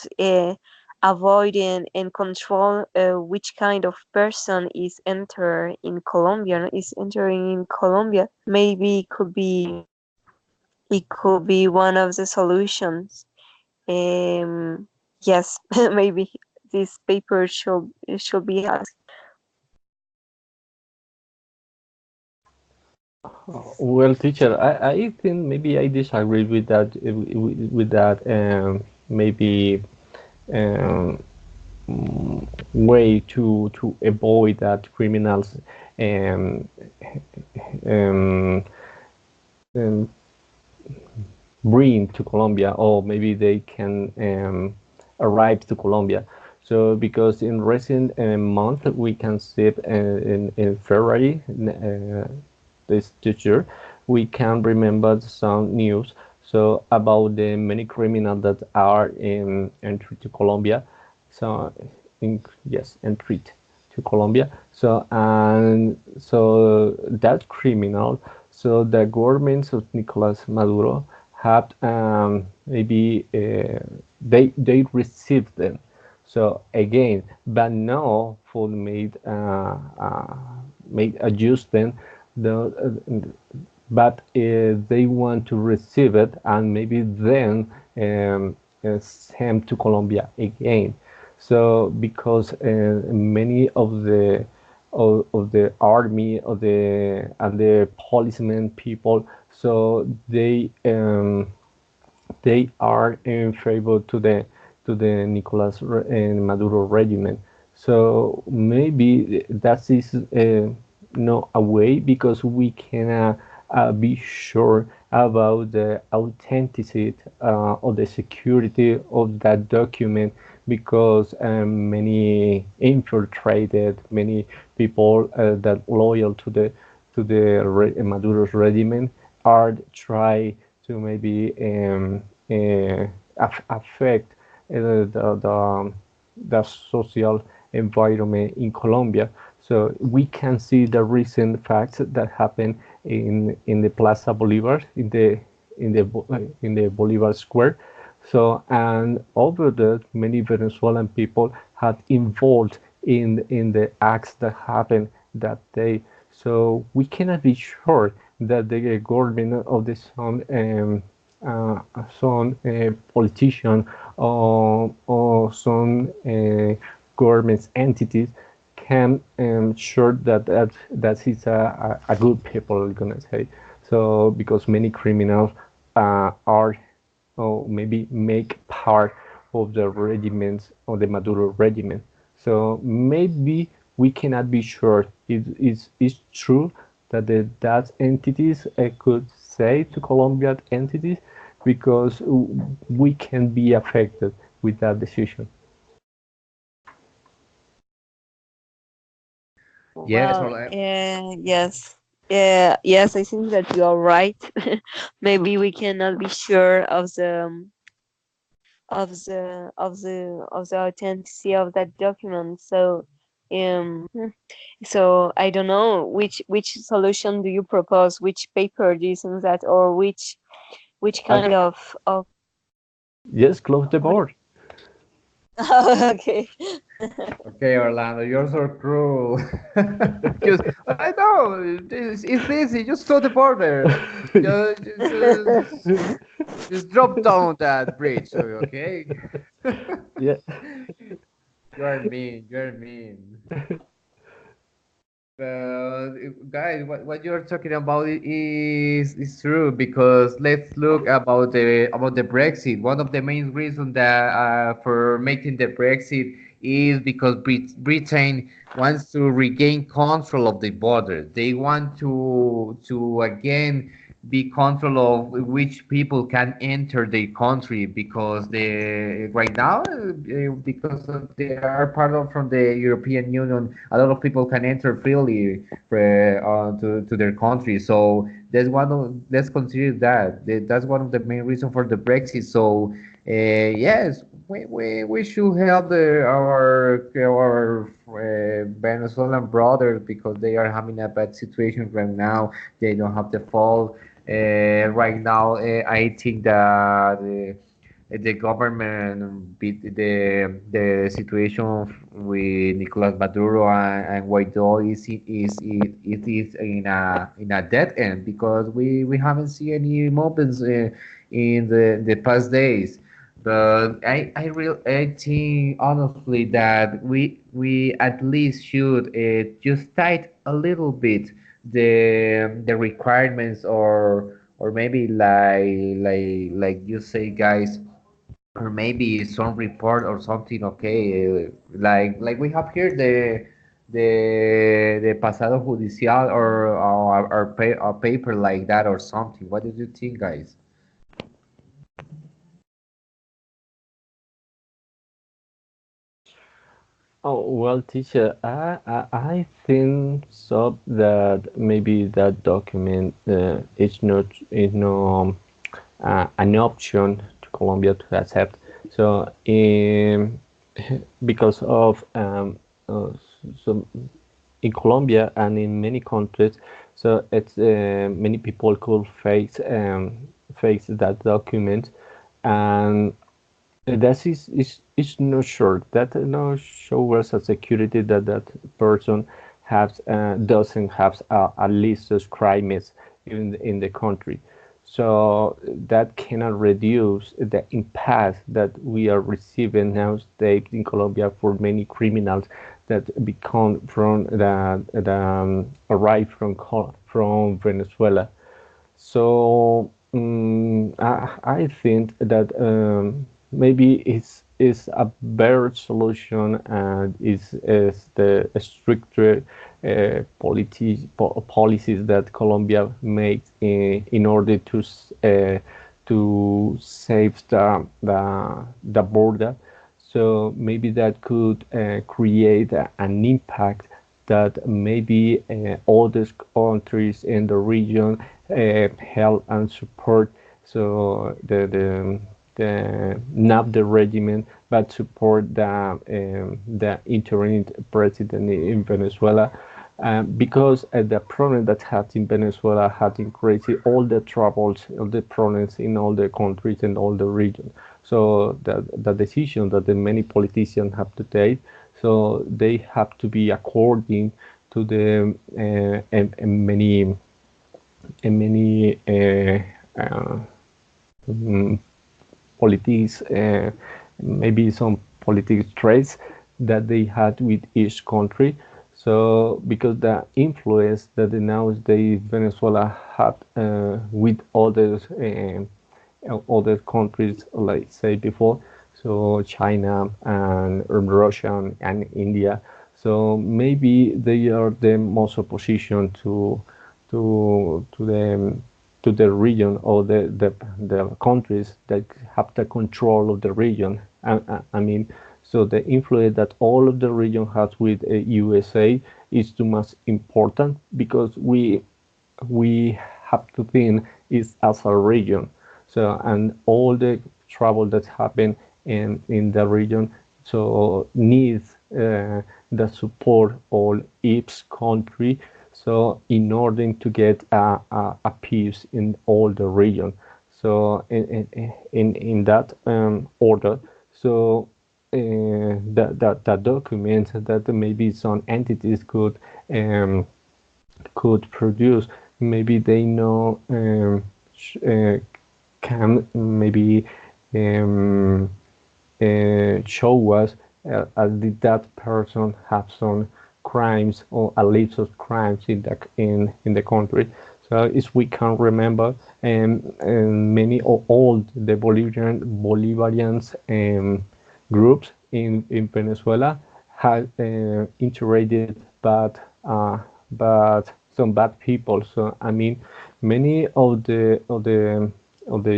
[SPEAKER 4] avoid and control which kind of person is entering in Colombia. Maybe it could be one of the solutions. Yes, maybe this paper should be asked.
[SPEAKER 2] Well, teacher, I think maybe I disagree with that. With that, maybe um, way to avoid that criminals um, um, um, bring to Colombia, or maybe they can arrive to Colombia. So because in recent month we can see in February this year, we can remember some news so about the many criminals that are in entry to Colombia. So yes, entry to Colombia. So and so that criminal, so the governments of Nicolas Maduro have maybe they received them. So again, but now for made adjustment, but they want to receive it and maybe then send to Colombia again. So because many of the army of the and the policemen people, so they are in favor to the Nicolas Maduro regime. So maybe that is not a way because we cannot be sure about the authenticity of the security of that document because many infiltrated, many people that loyal to the Maduro's regime are try to maybe affect the social environment in Colombia. So we can see the recent facts that happened in the Plaza Bolivar in the Bolivar Square. So and over that, many Venezuelan people had involved in the acts that happened that day. So we cannot be sure that the government of the some politician or some government entities can sure that he's a good people, I'm gonna say. So because many criminals are or maybe make part of the regiments of the Maduro regiment. So maybe we cannot be sure it's true that that entities could say to Colombian entities because we can be affected with that decision.
[SPEAKER 1] Yes,
[SPEAKER 4] Well, yes. Yes, I think that you are right. Maybe we cannot be sure of the authenticity of that document. So, so I don't know which solution do you propose? Which paper do you think that, or which
[SPEAKER 2] Uh,
[SPEAKER 4] kind of
[SPEAKER 2] yes, close the
[SPEAKER 4] which,
[SPEAKER 2] board.
[SPEAKER 4] okay.
[SPEAKER 1] okay, Orlando, you're so cruel. Just, I know, it's easy. Just cross the border. Just, just drop down that bridge, okay?
[SPEAKER 2] Yeah.
[SPEAKER 1] You are mean. You are mean. Guys, what you're talking about is true because let's look about the Brexit. One of the main reasons that for making the Brexit is because Britain wants to regain control of the border. They want to again be control of which people can enter the country because they right now because they are part of from the European Union, a lot of people can enter freely to their country. So that's one of let's consider that's one of the main reasons for the Brexit. So yes, we should help our Venezuelan brothers because they are having a bad situation right now. They don't have the fall. Right now, I think that the government beat the situation with Nicolas Maduro and Guaido it is in a dead end because we haven't seen any movements in the past days. But I think honestly that we at least should just tight a little bit the requirements or maybe like you say guys or maybe some report or something okay like we have here the pasado judicial or a paper like that or something. What do you think, guys?
[SPEAKER 2] Oh, well, teacher, I think so that maybe that document is not an option to Colombia to accept. So, because of so in Colombia and in many countries, so it's many people could face that document, and that is not sure that no shows a security that that person has doesn't have a list of crimes in the country, so that cannot reduce the impact that we are receiving nowadays in Colombia for many criminals that become from the arrive from Venezuela. So I think that maybe it's a better solution and is the stricter policies that Colombia makes in order to save the border. So maybe that could create an impact that maybe other countries in the region help and support. So not the regime, but support the interim president in Venezuela. Because the problem that had in Venezuela had increased all the troubles, all the problems in all the countries and all the regions. So the decision that the many politicians have to take, so they have to be according to the many mm, politics, maybe some political traits that they had with each country. So because the influence that nowadays Venezuela had with other countries, like say before, so China and Russia and India. So maybe they are the most opposition to the region or the countries that have the control of the region. I mean, so the influence that all of the region has with USA is too much important because we have to think is as a region. So and all the trouble that happen in the region so needs the support of each country. So in order to get a peace in all the region. So in that order, so that document that maybe some entities could produce. Maybe they know can maybe um, show us did that person have some crimes or a list of crimes in the country. So if we can remember, and many of all the Bolivarians groups in Venezuela had integrated but some bad people. So I mean, many of the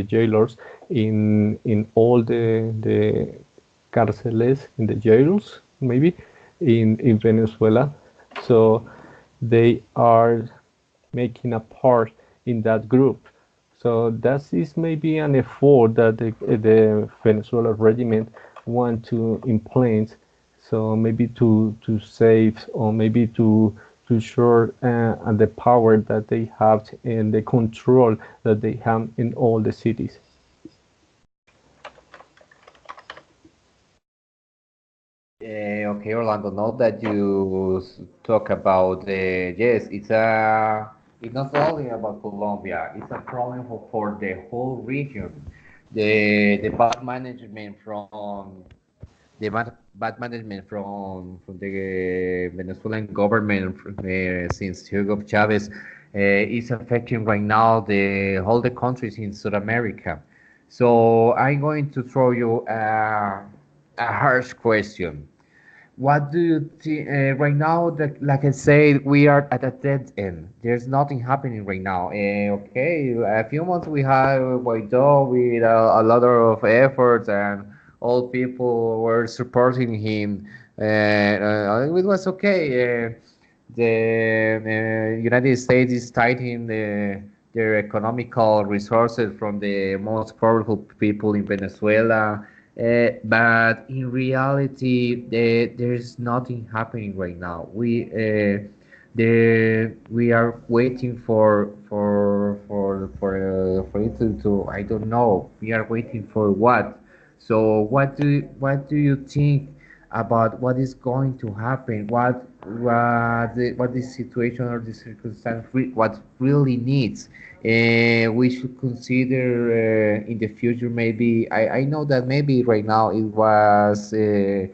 [SPEAKER 2] jailers in all the cárceles in the jails maybe in Venezuela. So they are making a part in that group. So that is maybe an effort that the Venezuela regiment want to implement. So maybe to save or maybe to show the power that they have and the control that they have in all the cities.
[SPEAKER 1] Okay, Orlando, now that you talk about yes, it's not only about Colombia, it's a problem for the whole region. The bad management from bad management from the Venezuelan government since Hugo Chavez is affecting right now the all the countries in South America. So I'm going to throw you a harsh question. What do you think right now? That, like I said, we are at a dead end. There's nothing happening right now. Okay, a few months we had Guaido with a lot of efforts, and all people were supporting him It was okay. The United States is tightening their economical resources from the most powerful people in Venezuela. But in reality, there's nothing happening right now. We are waiting for it to I don't know. We are waiting for what? So what do you think about what is going to happen? What the situation or the circumstance what really needs? We should consider in the future maybe I know that maybe right now it was the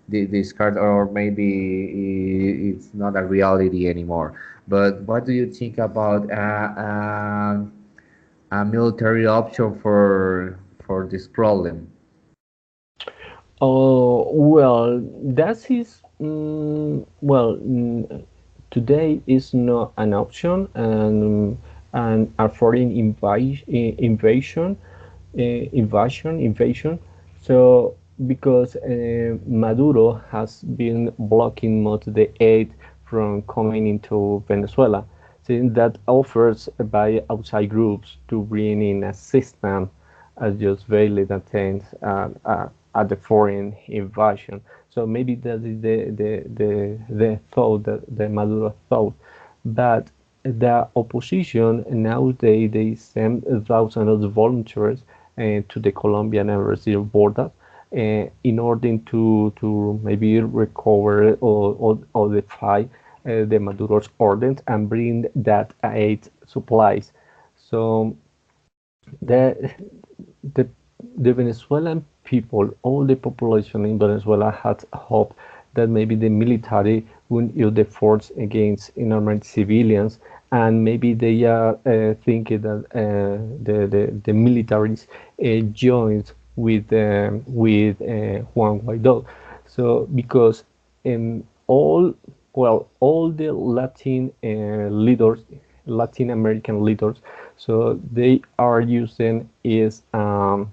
[SPEAKER 1] this card or maybe it's not a reality anymore. But what do you think about a military option for this problem?
[SPEAKER 2] Oh, well, that is, today is not an option, and a foreign invasion. So, because Maduro has been blocking most of the aid from coming into Venezuela, since that offers by outside groups to bring in assistance as just valid attempts at the foreign invasion. So maybe that is the thought that the Maduro thought. But the opposition nowadays they send thousands of volunteers to the Colombian and Brazil border in order to maybe recover or defy the Maduro's orders and bring that aid supplies. So the the the Venezuelan people, all the population in Venezuela had hope that maybe the military would use the force against innocent civilians, and maybe they are thinking that the militaries joined with Juan Guaido. So because all all the Latin American leaders, so they are using is I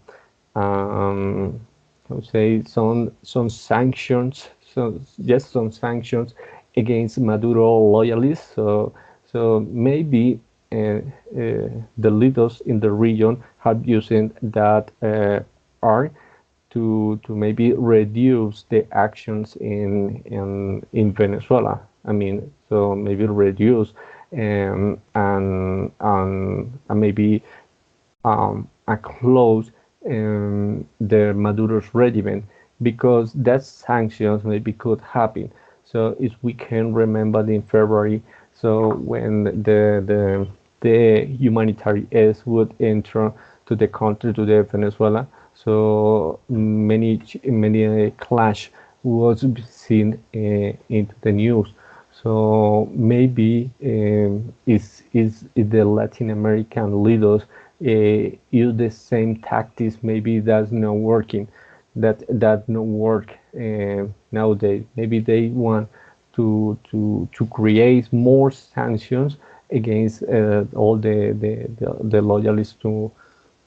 [SPEAKER 2] would say some sanctions, so just some sanctions against Maduro loyalists. So maybe the leaders in the region have using that art to maybe reduce the actions in Venezuela. I mean, so maybe reduce and maybe a close the Maduro's regime, because that sanctions maybe could happen. So if we can remember in February, so when the humanitarian aid would enter to the country, to the Venezuela, so many clash was seen into the news. So maybe is the Latin American leaders use the same tactics? Maybe that's not working. That not work nowadays. Maybe they want to create more sanctions against all the loyalists to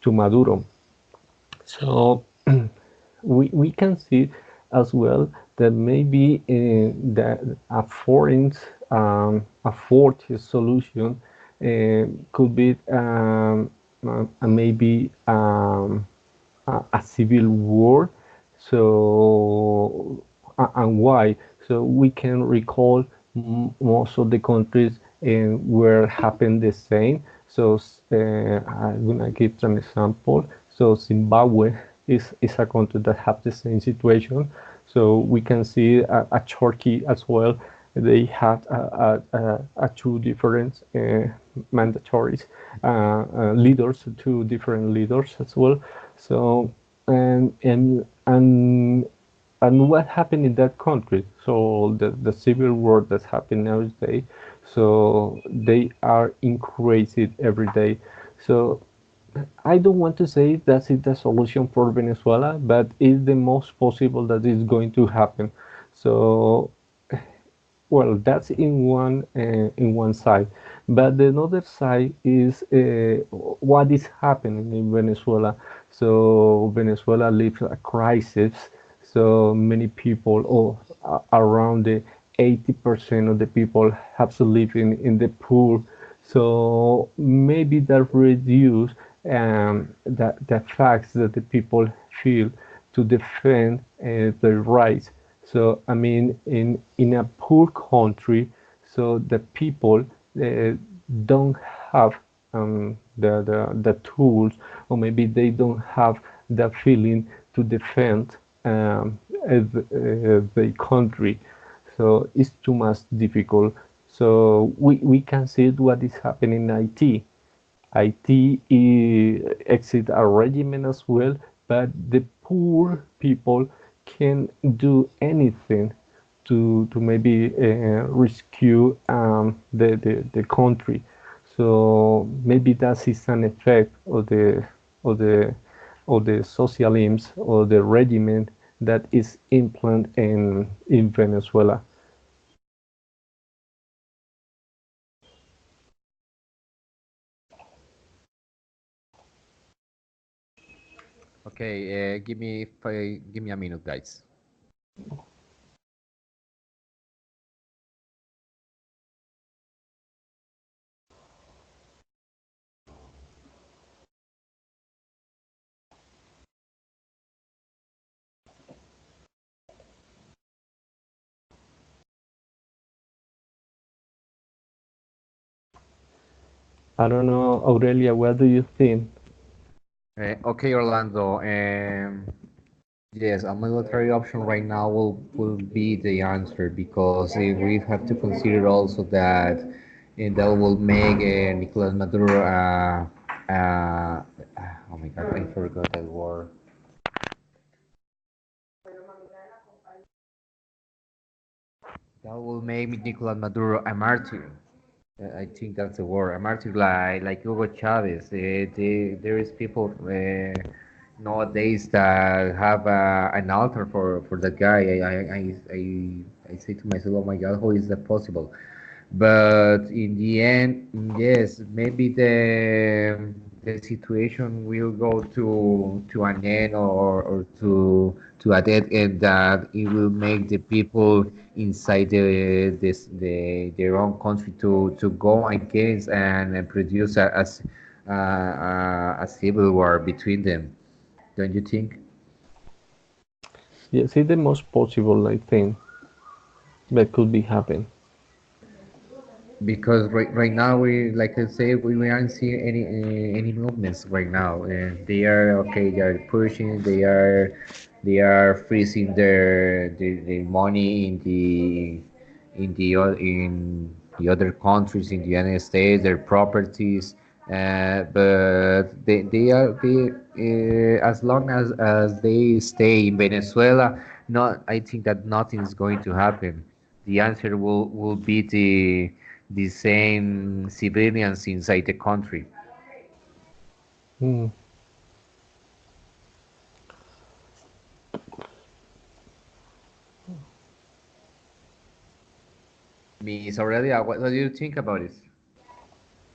[SPEAKER 2] Maduro. So we can see as well that maybe that a fourth solution could be maybe a civil war. So and why? So we can recall most of the countries where happened the same. So I'm gonna give an example. So Zimbabwe is a country that have the same situation. So we can see a Turkey as well. They had a two different mandatories leaders, two different leaders as well. So and what happened in that country? So the civil war that happened nowadays. So they are increasing every day. So I don't want to say that is the solution for Venezuela, but it's the most possible that is going to happen. So, well, that's in one side, but the other side is what is happening in Venezuela. So Venezuela lives a crisis. So many people, or around the 80% of the people have to live in the poor. So maybe that reduce the facts that the people feel to defend their rights. So I mean, in a poor country, so the people uh, don't have the tools, or maybe they don't have the feeling to defend the country. So it's too much difficult. So we can see what is happening in IT. IT exit a regimen as well, but the poor people can do anything to maybe rescue the country. So maybe that is an effect of the of the social aims or the regimen that is implanted in Venezuela.
[SPEAKER 1] Okay, give me a minute, guys.
[SPEAKER 2] I don't know, Aurelia, what do you think?
[SPEAKER 1] Okay, Orlando. Yes, a military option right now will be the answer because we have to consider also that that will make Nicolas Maduro oh my God, I forgot that word. That will make Nicolas Maduro a martyr. I think that's the word. A martyr like Hugo Chavez. There is people nowadays that have an altar for that guy. I say to myself, oh my God, how is that possible? But in the end, yes, maybe the situation will go to an end or to a dead end that it will make the people inside their own country to go against and produce a civil war between them. Don't you think?
[SPEAKER 2] Yes, it's the most possible, I think, that could be happen.
[SPEAKER 1] Because right now we like I say we aren't seeing any movements right now, and they are okay, they are pushing, they are freezing their money in the other countries in the United States, their properties, but they as long as they stay in Venezuela, not I think that nothing is going to happen. The answer will be the same civilians inside the country.
[SPEAKER 2] Mm.
[SPEAKER 1] Miss Aurelia, what do you think about it?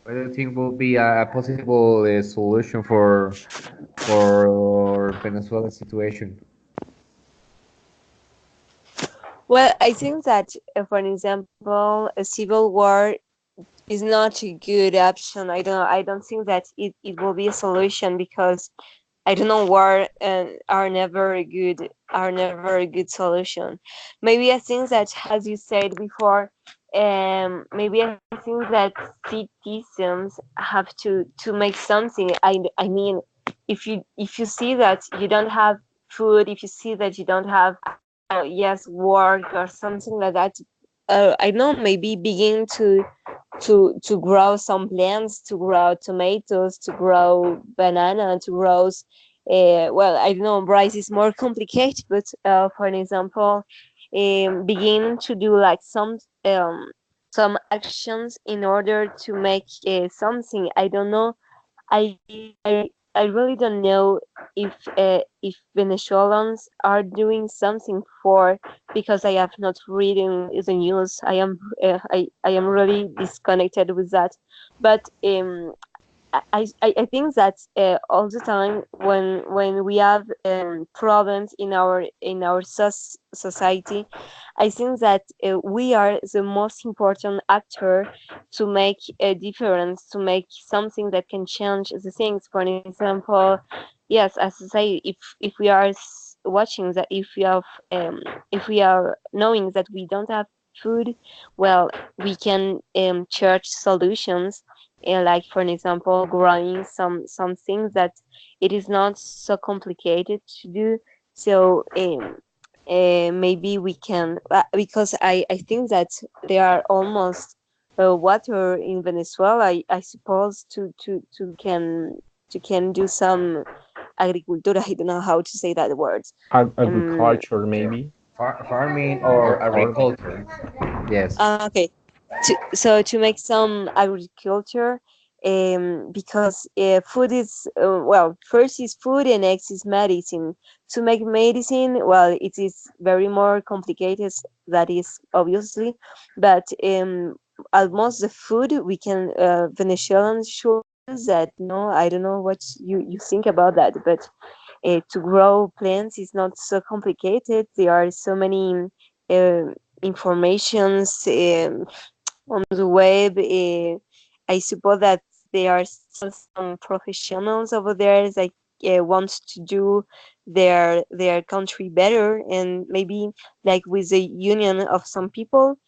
[SPEAKER 1] What do you think will be a possible solution for Venezuela's situation?
[SPEAKER 4] Well, I think that, for an example, a civil war is not a good option. I don't think that it will be a solution because I don't know war and are never a good solution. Maybe I think that, as you said before, maybe I think that citizens have to make something. I mean, if you see that you don't have food, if you see that you don't have, yes, work or something like that, I don't know, maybe begin to grow some plants, to grow tomatoes, to grow banana, to grow. Well, I don't know. Rice is more complicated, but for an example, begin to do like some actions in order to make something. I don't know. I I I really don't know if Venezuelans are doing something for, because I have not reading the news. I am really disconnected with that. But I think that all the time when we have problems in our society, I think that we are the most important actor to make a difference, to make something that can change the things. For example, yes, as I say, if we are watching that, if we are knowing that we don't have food, well, we can search solutions, like for an example growing some things that it is not so complicated to do. So maybe we can, because I think that there are almost water in Venezuela, I suppose, to can do some agricultura. I don't know how to say that word. um
[SPEAKER 2] Agriculture, maybe.
[SPEAKER 1] Farming or
[SPEAKER 2] Farming.
[SPEAKER 1] agriculture. Yes.
[SPEAKER 4] okay, so to make some agriculture, because food is, well, first is food and next is medicine. To make medicine, well, it is very more complicated, that is obviously, but almost the food we can, Venezuelans should use that. No, I don't know what you think about that, but to grow plants is not so complicated. There are so many uh, informations on the web. I suppose that there are still some professionals over there that want to do their country better, and maybe like with the union of some people,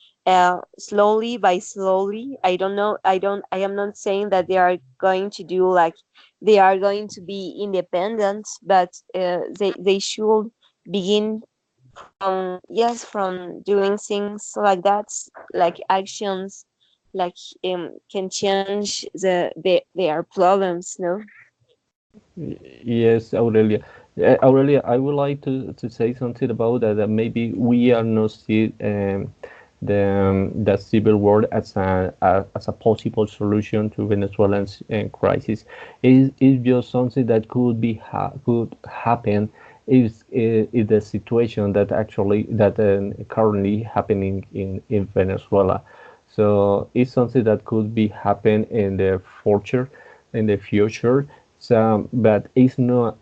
[SPEAKER 4] slowly by slowly. I don't know. I am not saying that they are going to do like they are going to be independent, but they should begin yes, from doing things like that, like actions, like can change their problems, no.
[SPEAKER 2] Yes, Aurelia. Aurelia, I would like to say something about that. That maybe we are not see the civil war as a possible solution to Venezuelan's crisis. Is just something that could happen is the situation that actually that currently happening in Venezuela. So it's something that could be happen in the future. So, but it's not.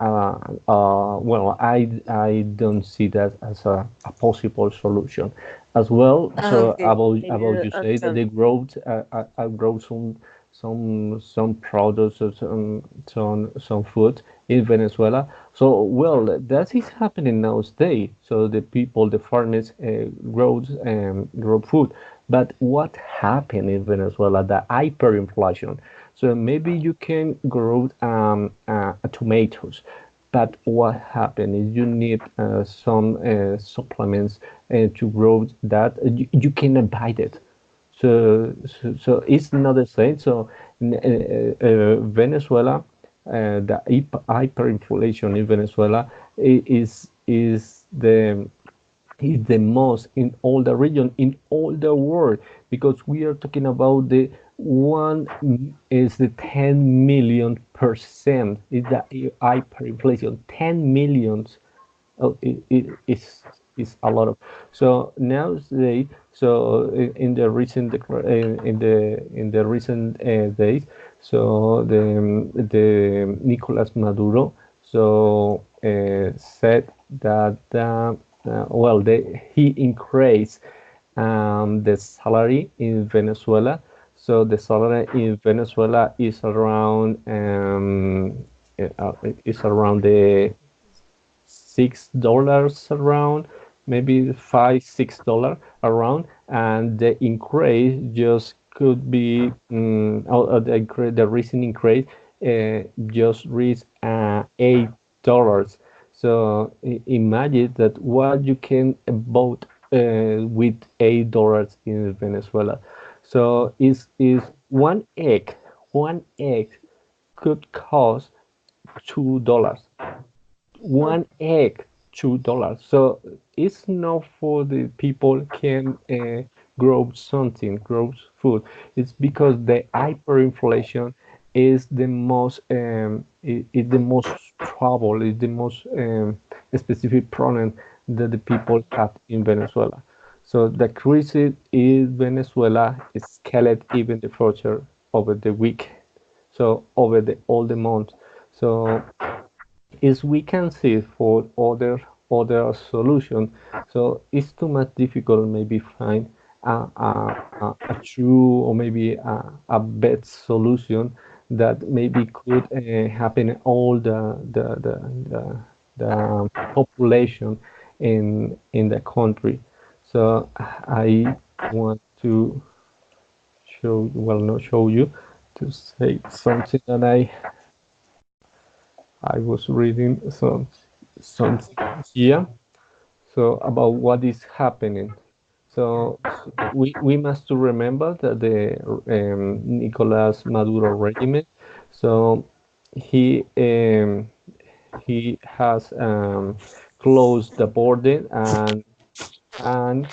[SPEAKER 2] Well, I don't see that as a possible solution, as well. So
[SPEAKER 4] Okay, I
[SPEAKER 2] about
[SPEAKER 4] do
[SPEAKER 2] you say that
[SPEAKER 4] understand.
[SPEAKER 2] they growth grow some products or some food in Venezuela. So well, that is happening nowadays. So the people, the farmers, grow food. But what happened in Venezuela? The hyperinflation. So maybe you can grow tomatoes, but what happened is you need some supplements to grow that. You cannot buy it. So it's not the same. So Venezuela, the hyperinflation in Venezuela is the most in all the region, in all the world, because we are talking about the one is the 10 million percent is the hyperinflation. 10 millions. Oh, is a lot of. So nowadays, so in the recent in the recent days, so the Nicolas Maduro so said that well, he increased the salary in Venezuela. So the salary in Venezuela is around the $6 around, maybe $5, $6 around, and the increase just could be the recent increase just reached $8. So imagine that what you can vote with $8 in Venezuela. So is one egg could cost $2.
[SPEAKER 4] Oh,
[SPEAKER 2] One egg $2. So it's not for the people can grow something, grow food. It's because the hyperinflation is the most is the most trouble, is the most specific problem that the people have in Venezuela. So the crisis in Venezuela is scaled even the further over the week. so over the all the months. So is we can see for other solution. So it's too much difficult maybe find a true or maybe a best solution that maybe could happen in all the population in the country. So I want to show, well, not show you, to say something that I was reading something here, so about what is happening. So we must to remember that the Nicolas Maduro regime, so he um, he has closed the border and I'm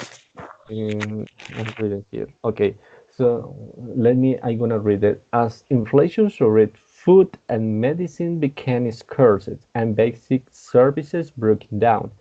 [SPEAKER 2] reading here. Okay, so I'm gonna read it. As inflation soared, food and medicine became scarce and basic services broke down.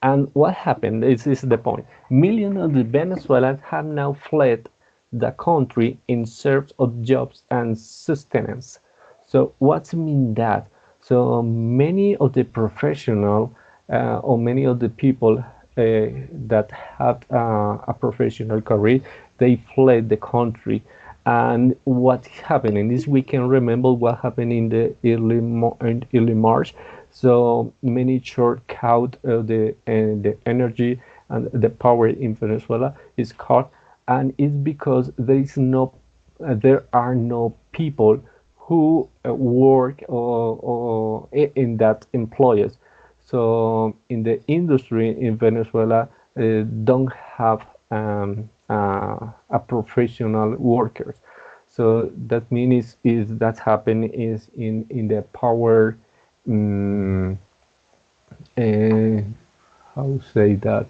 [SPEAKER 2] And what happened? This is the point. Millions of the Venezuelans have now fled the country in search of jobs and sustenance. So what's mean that? So many of the professional or many of the people that had a professional career, they fled the country. And what happened? And this we can remember what happened in the early March. So many shortcut the energy and the power in Venezuela is cut, and it's because there are no people who work or in that employers. So in the industry in Venezuela, don't have a professional workers. So that means is that happen is in the power. Um, uh, how say that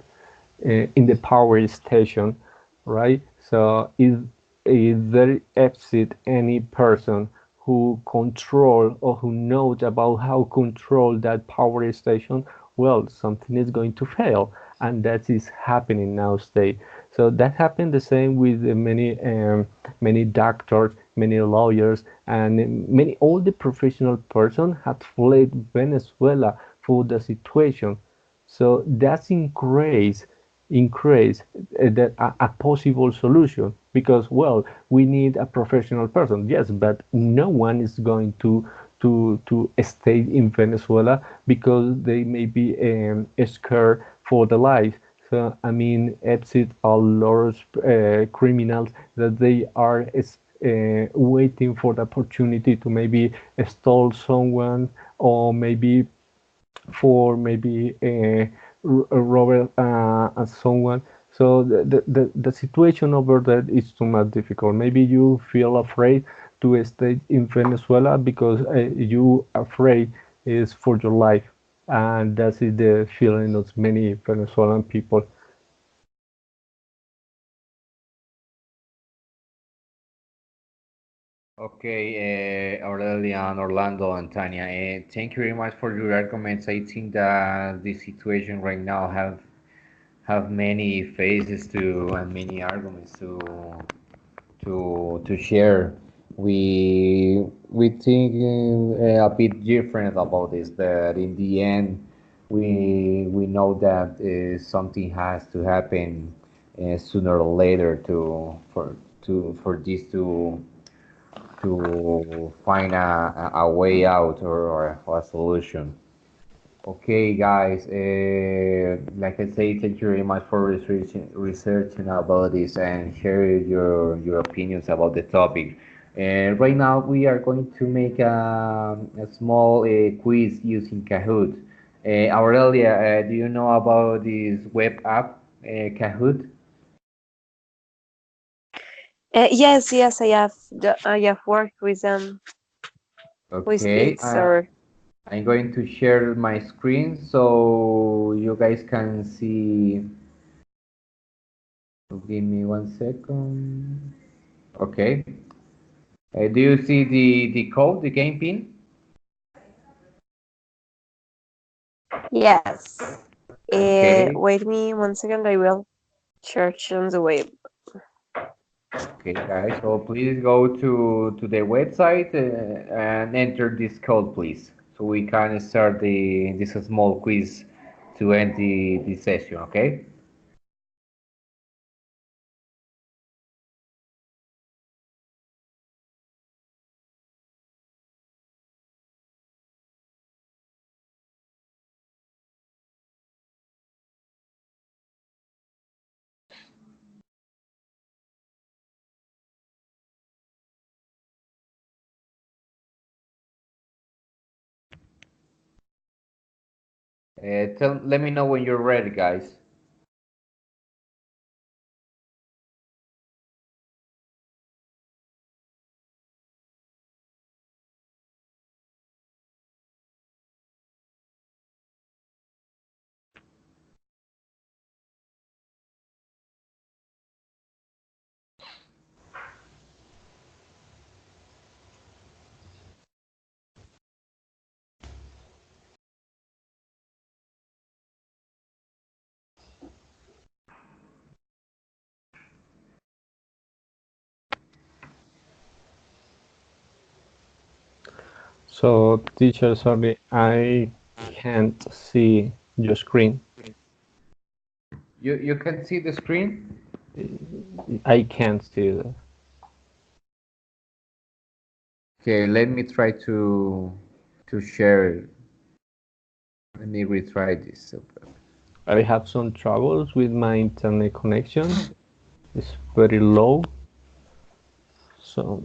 [SPEAKER 2] in the power station, right? So if there exist any person who control or who knows about how control that power station, well, something is going to fail, and that is happening now today. So that happened the same with many doctors, many lawyers, and many all the professional person had fled Venezuela for the situation. So that's increase a possible solution because well we need a professional person, yes, but no one is going to stay in Venezuela because they may be scared for the life. So I mean exit a lot of criminals that they are waiting for the opportunity to maybe stole someone or maybe for maybe Robert and someone. So the situation over there is too much difficult. Maybe you feel afraid to stay in Venezuela because you afraid is for your life, and that is the feeling of many Venezuelan people.
[SPEAKER 1] Okay, Aurelian, Orlando, and Tanya, thank you very much for your arguments. I think that the situation right now have many phases to and many arguments to share. We think a bit different about this, but in the end, we know that something has to happen sooner or later for this to find a way out or a solution. Okay, guys. Like I say, thank you very much for researching about this and sharing your opinions about the topic. And right now, we are going to make a small quiz using Kahoot. Aurelia, do you know about this web app, Kahoot?
[SPEAKER 4] Yes, yes, I have worked with
[SPEAKER 1] Okay,
[SPEAKER 4] kids or
[SPEAKER 1] I'm going to share my screen so you guys can see. Give me 1 second. Okay. Do you see the code, the game pin?
[SPEAKER 4] yes.
[SPEAKER 1] Okay.
[SPEAKER 4] Wait me 1 second. I will search on the web.
[SPEAKER 1] Okay, guys. So please go to the website and enter this code, please, so we can start the this small quiz to end the session. Okay. Let me know when you're ready, guys.
[SPEAKER 2] So, teacher, sorry, I can't see your screen.
[SPEAKER 1] You can see the screen.
[SPEAKER 2] I can't see that.
[SPEAKER 1] Okay, let me try to share. Let me retry this.
[SPEAKER 2] I have some troubles with my internet connection. It's very low. So,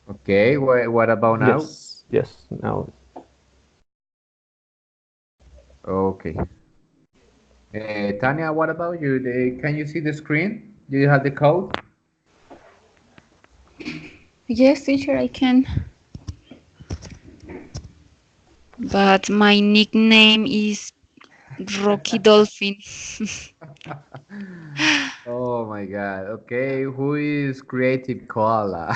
[SPEAKER 1] Okay, what about now?
[SPEAKER 2] yes, now.
[SPEAKER 1] Okay. Tanya, what about you? Can you see the screen? Do you have the code?
[SPEAKER 3] Yes, teacher, I can. But my nickname is Rocky Dolphin.
[SPEAKER 1] Oh my God. Okay, who is Creative Koala?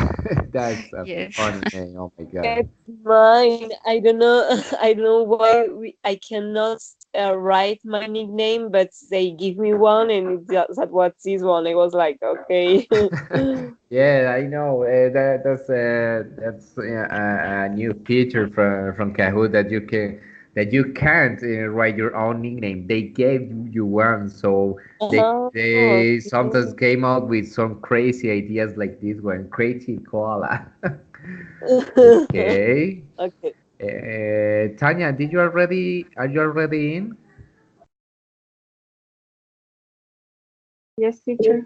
[SPEAKER 1] That's a
[SPEAKER 3] Yes.
[SPEAKER 1] funny name. Oh my God.
[SPEAKER 4] It's mine. I don't know. I don't know why I cannot write my nickname, but they give me one, and that was this one. I was like, okay.
[SPEAKER 1] Yeah, I know. That's a new feature from Kahoot that you can't write your own nickname. They gave you one, so
[SPEAKER 4] Oh,
[SPEAKER 1] they sometimes came out with some crazy ideas like this one, Crazy Koala.
[SPEAKER 4] okay.
[SPEAKER 1] Okay.
[SPEAKER 4] Okay.
[SPEAKER 1] Tanya, did you already are you already in?
[SPEAKER 3] Yes, teacher.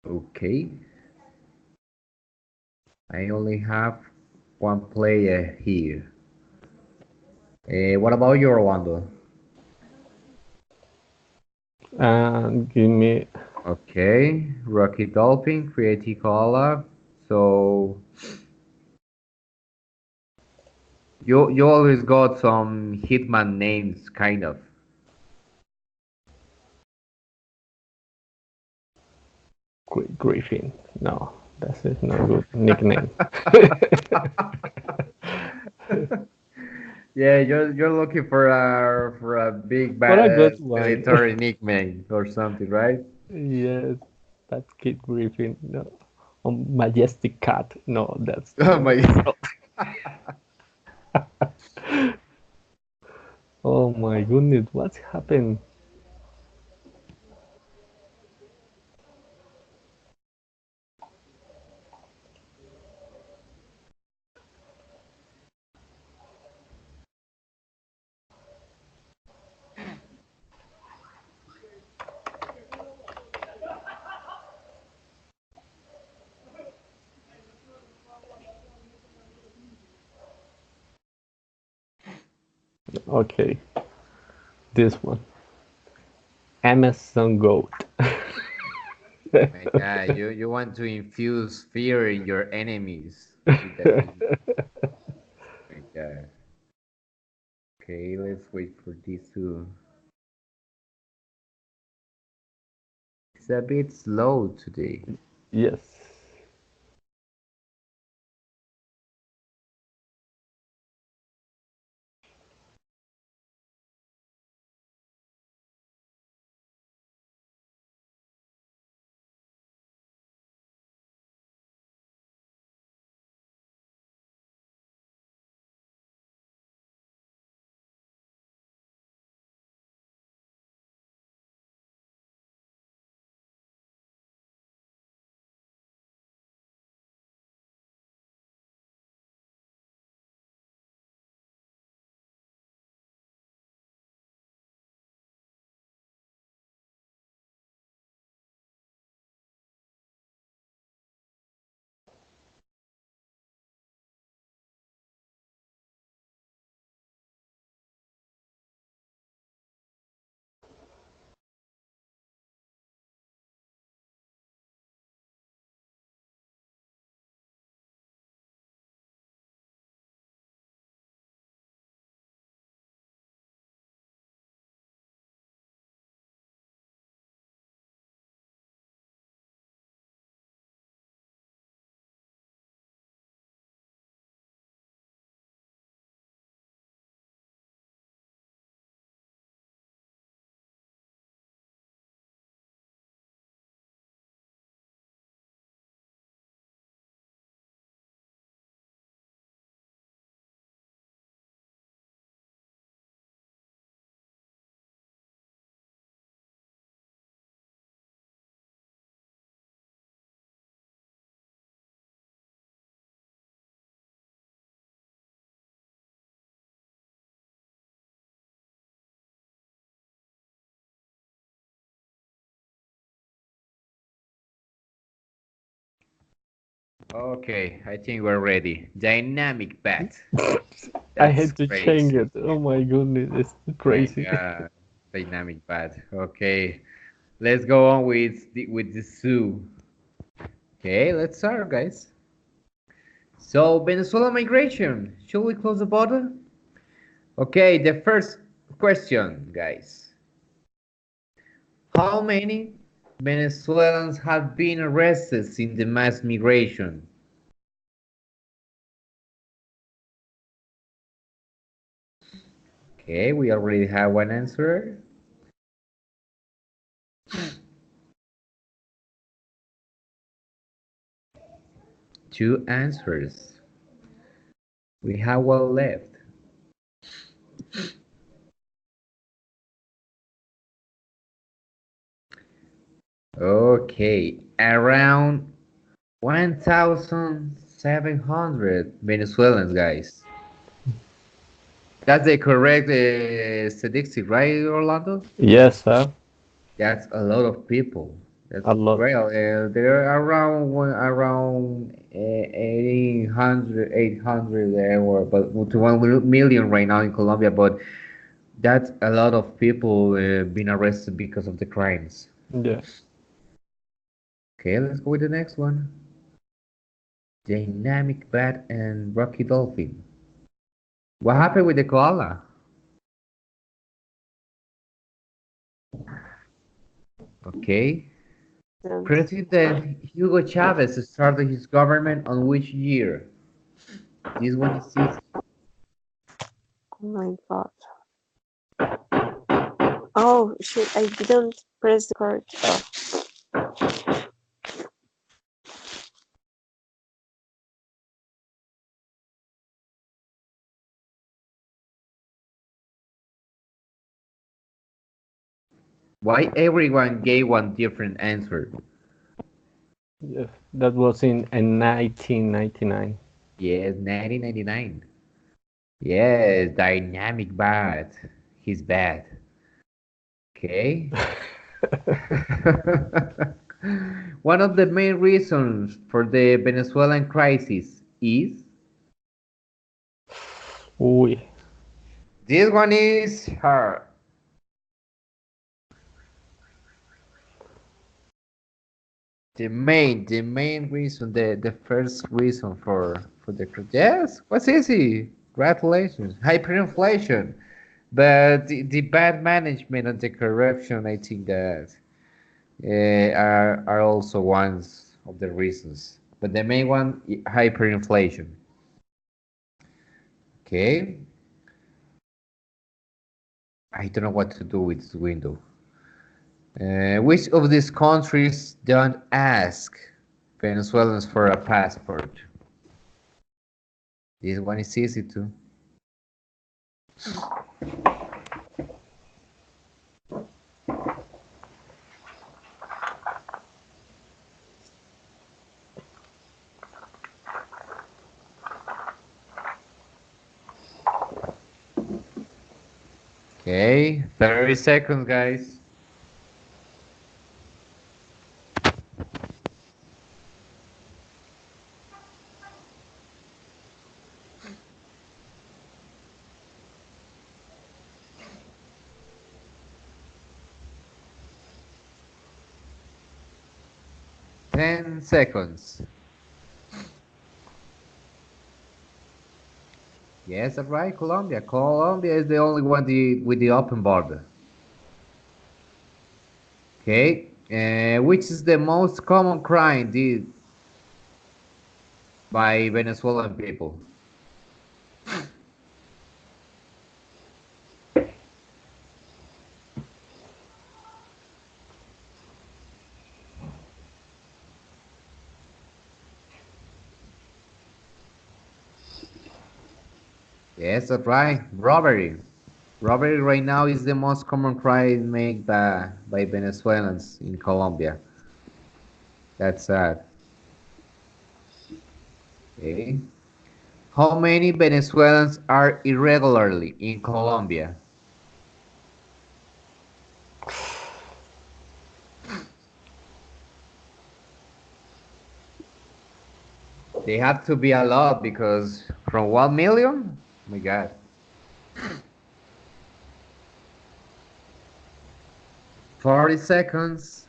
[SPEAKER 1] Okay. I only have one player here. What about you, Orlando?
[SPEAKER 2] And give me.
[SPEAKER 1] Okay, Rocky Dolphin, Creative Koala. So you always got some Hitman names, kind of.
[SPEAKER 2] Griffin. No, that is not good nickname.
[SPEAKER 1] Yeah, you're looking for a big
[SPEAKER 2] For a good one.
[SPEAKER 1] military nickname or something, right?
[SPEAKER 2] Yes, that's Kid Griffin. No. Majestic Cat. No, that's
[SPEAKER 1] Oh
[SPEAKER 2] not.
[SPEAKER 1] my God.
[SPEAKER 2] Oh my goodness, what's happened? Okay, this one. Amazon Goat.
[SPEAKER 1] My God, you want to infuse fear in your enemies with that name. My God. Okay, let's wait for this to. It's a bit slow today.
[SPEAKER 2] Yes.
[SPEAKER 1] Okay, I think we're ready. Dynamic bat.
[SPEAKER 2] I
[SPEAKER 1] That's
[SPEAKER 2] had to
[SPEAKER 1] great.
[SPEAKER 2] change it. Oh my goodness, it's
[SPEAKER 1] My
[SPEAKER 2] crazy.
[SPEAKER 1] God, dynamic bat. Okay, let's go on with the zoo. Okay, let's start, guys. So Venezuela migration. Should we close the border? Okay, the first question, guys. How many Venezuelans have been arrested in the mass migration? Okay, we already have one answer. Two answers. We have one left. Okay, around 1,700 Venezuelans, guys. That's the correct statistic, right, Orlando?
[SPEAKER 2] Yes, sir.
[SPEAKER 1] That's a lot of people. That's
[SPEAKER 2] A lot.
[SPEAKER 1] well, there are around 800 or but to 1 million right now in Colombia. But that's a lot of people being arrested because of the crimes.
[SPEAKER 2] Yeah.
[SPEAKER 1] Okay, let's go with the next one. Dynamic bat and rocky dolphin. What happened with the koala? Okay.
[SPEAKER 4] Don't.
[SPEAKER 1] President Hugo Chavez started his government on which year? This one is easy.
[SPEAKER 4] Oh my God. Oh shit! I didn't press the correct. Oh.
[SPEAKER 1] Why everyone gave one different answer?
[SPEAKER 2] Yes. That was in 1999.
[SPEAKER 1] Yes, 1999. Yes, dynamic bad. He's bad. Okay. One of the main reasons for the Venezuelan crisis is
[SPEAKER 2] Uy.
[SPEAKER 1] this one is hard. The main reason, the first reason for the yes, what's easy? Congratulations, hyperinflation. But the bad management and the corruption, I think that are also ones of the reasons. But the main one, hyperinflation. Okay, I don't know what to do with this window. Which of these countries don't ask Venezuelans for a passport? This one is easy too. Okay, 30 seconds, guys. Ten seconds. Yes, that's right, Colombia. Colombia is the only one with the open border. Okay, which is the most common crime did by Venezuelan people? Yes, that's right, robbery. Robbery right now is the most common crime made by Venezuelans in Colombia. That's sad. Okay. How many Venezuelans are irregularly in Colombia? They have to be a lot because from 1 million? Oh my God. 40 seconds.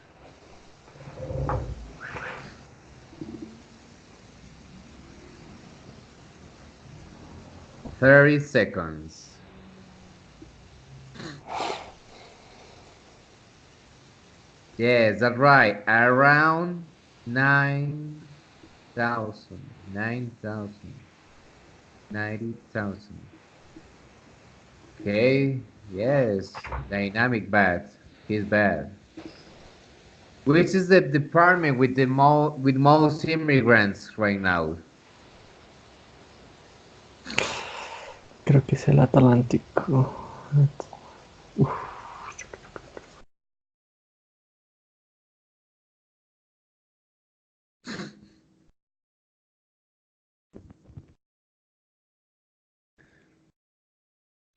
[SPEAKER 1] Thirty seconds. Yes, that's right. Around 9,000, 9,000, 90,000. Okay, yes, dynamic bad. He's bad. Which is the department with the most immigrants right now?
[SPEAKER 2] Creo que es el Atlántico.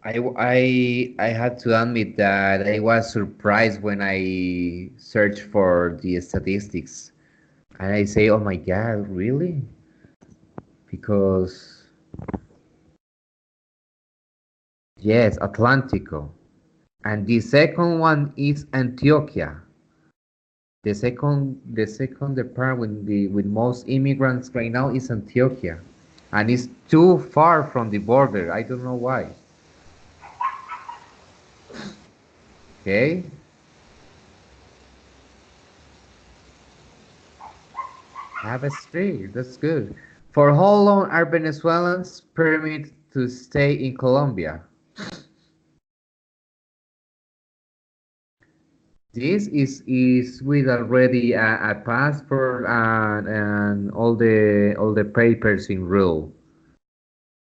[SPEAKER 1] I had to admit that I was surprised when I searched for the statistics, and I say, "Oh my God, really?" Because yes, Atlántico, and the second one is Antioquia. The second department with most immigrants right now is Antioquia, and it's too far from the border. I don't know why. Okay, have a streak. That's good. For how long are Venezuelans permitted to stay in Colombia? This is with already a passport and all the papers in rule.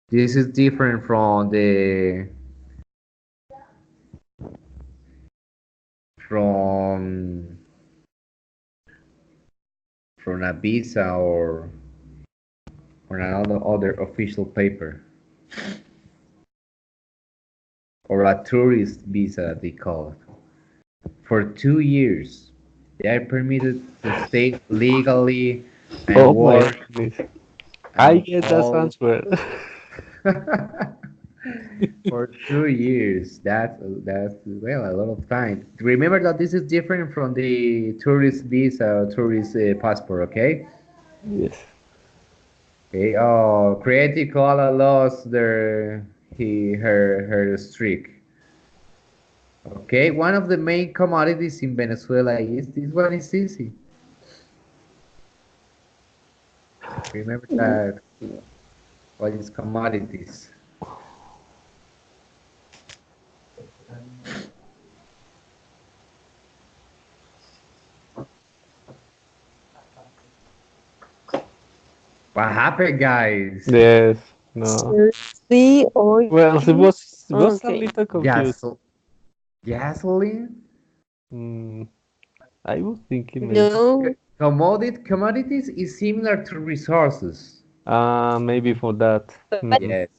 [SPEAKER 1] This is different from from a visa or another other official paper or a tourist visa they call it. For 2 years, they are permitted to stay legally and
[SPEAKER 2] Oh my
[SPEAKER 1] work
[SPEAKER 2] goodness. I
[SPEAKER 1] and
[SPEAKER 2] get that
[SPEAKER 1] all
[SPEAKER 2] answer.
[SPEAKER 1] for 2 years. That's well a lot of time. Remember that this is different from the tourist visa, tourist passport. Okay.
[SPEAKER 2] Yes.
[SPEAKER 1] Okay. Oh, Creative Cola lost her streak. Okay. One of the main commodities in Venezuela is this one is easy. Remember that. What is commodities? What happened, guys?
[SPEAKER 2] Yes. No.
[SPEAKER 4] Seriously? Oh,
[SPEAKER 2] Well, it was a
[SPEAKER 4] okay.
[SPEAKER 2] little confused.
[SPEAKER 1] Gas gasoline.
[SPEAKER 2] Mm, I was thinking maybe.
[SPEAKER 4] No,
[SPEAKER 1] Commodities is similar to resources.
[SPEAKER 2] Maybe for that. Mm.
[SPEAKER 1] Yes.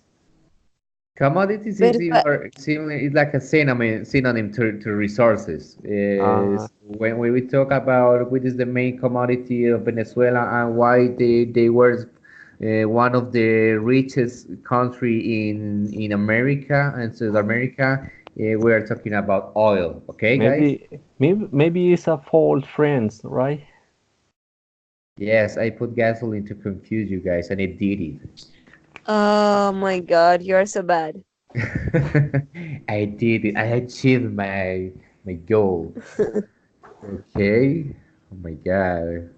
[SPEAKER 1] Commodities is
[SPEAKER 4] but
[SPEAKER 1] similar. It's like a synonym to resources.
[SPEAKER 2] Uh,
[SPEAKER 1] Is when we talk about which is the main commodity of Venezuela and why they were one of the richest country in America and South America. We are talking about oil. Okay, guys?
[SPEAKER 2] maybe it's a fault, friends, right?
[SPEAKER 1] Yes, I put gasoline to confuse you guys, and it did it.
[SPEAKER 4] oh my God, you're so bad.
[SPEAKER 1] I did it. I achieved my goal. Okay. Oh my God.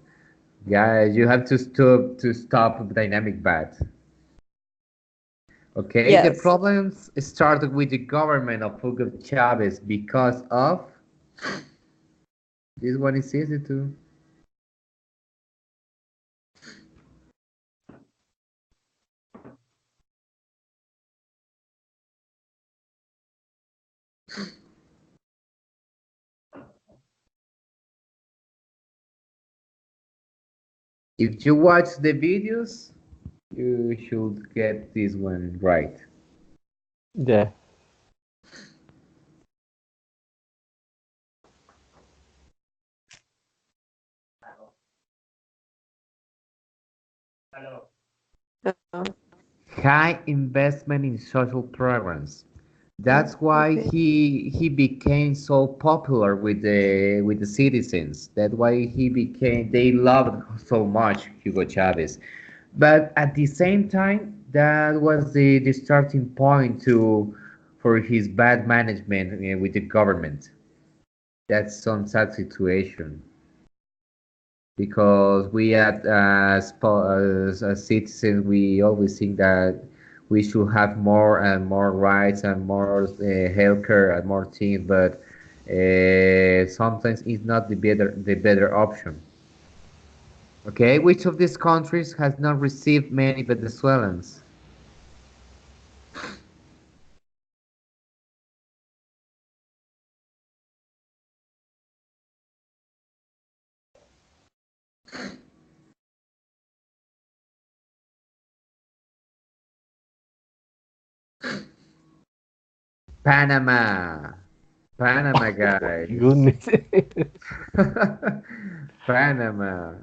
[SPEAKER 1] Guys, you have to stop dynamic bat. Okay, the
[SPEAKER 4] Yes.
[SPEAKER 1] problems started with the government of Hugo Chavez because of this one is easy too. If you watch the videos, you should get this one right.
[SPEAKER 2] Yeah.
[SPEAKER 4] Oh,
[SPEAKER 1] High investment in social programs. That's why
[SPEAKER 4] okay.
[SPEAKER 1] he became so popular with the citizens. That's why he became they loved so much Hugo Chavez. But at the same time, that was the starting point to for his bad management with the government. That's some sad situation because we as citizens we always think that we should have more and more rights and more healthcare and more things, but sometimes it's not the better option. Okay, which of these countries has not received many Venezuelans? Panama. Panama, guys.
[SPEAKER 2] Goodness.
[SPEAKER 1] Panama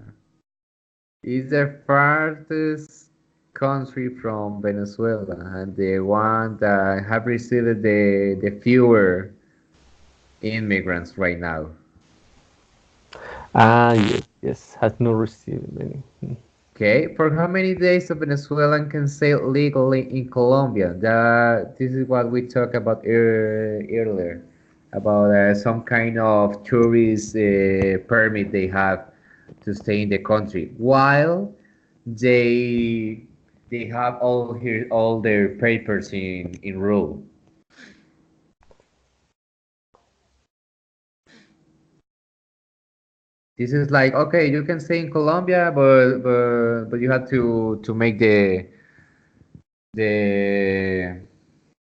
[SPEAKER 1] is the farthest country from Venezuela and the one that have received the fewer immigrants right now.
[SPEAKER 2] Yes, yes, has not received many.
[SPEAKER 1] Okay, for how many days a Venezuelan can sail legally in Colombia? This is what we talked about earlier, about some kind of tourist permit they have to stay in the country, while they they have all their papers in rule. This is like okay, you can stay in Colombia, but you have to make the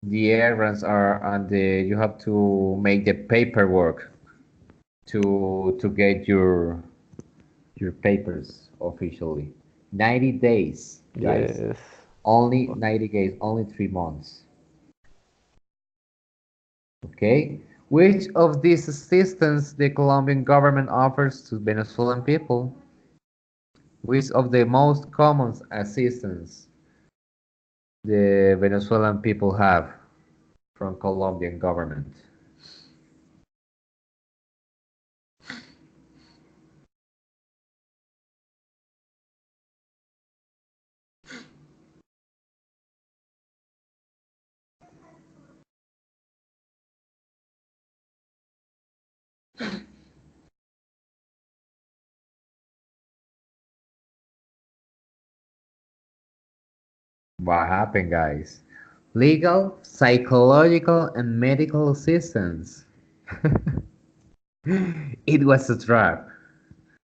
[SPEAKER 1] the errands are and you have to make the paperwork to get your papers officially. 90 days, guys.
[SPEAKER 2] Yes.
[SPEAKER 1] Only 90 days, only 3 months. Okay. Which of these assistance the Colombian government offers to Venezuelan people? Which of the most common assistance the Venezuelan people have from Colombian government? What happened, guys? Legal, psychological, and medical assistance. It was a trap.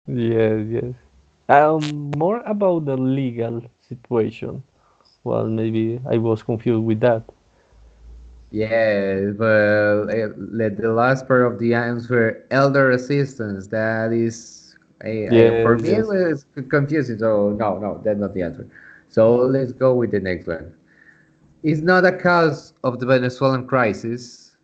[SPEAKER 2] Yes, yes. More about the legal situation. Well, maybe I was confused with that.
[SPEAKER 1] Yeah, but let the last part of the answer, elder assistance. That is, for
[SPEAKER 2] Yes,
[SPEAKER 1] me, it
[SPEAKER 2] yes.
[SPEAKER 1] was confusing. So no, no, that's not the answer. So let's go with the next one. It's not a cause of the Venezuelan crisis.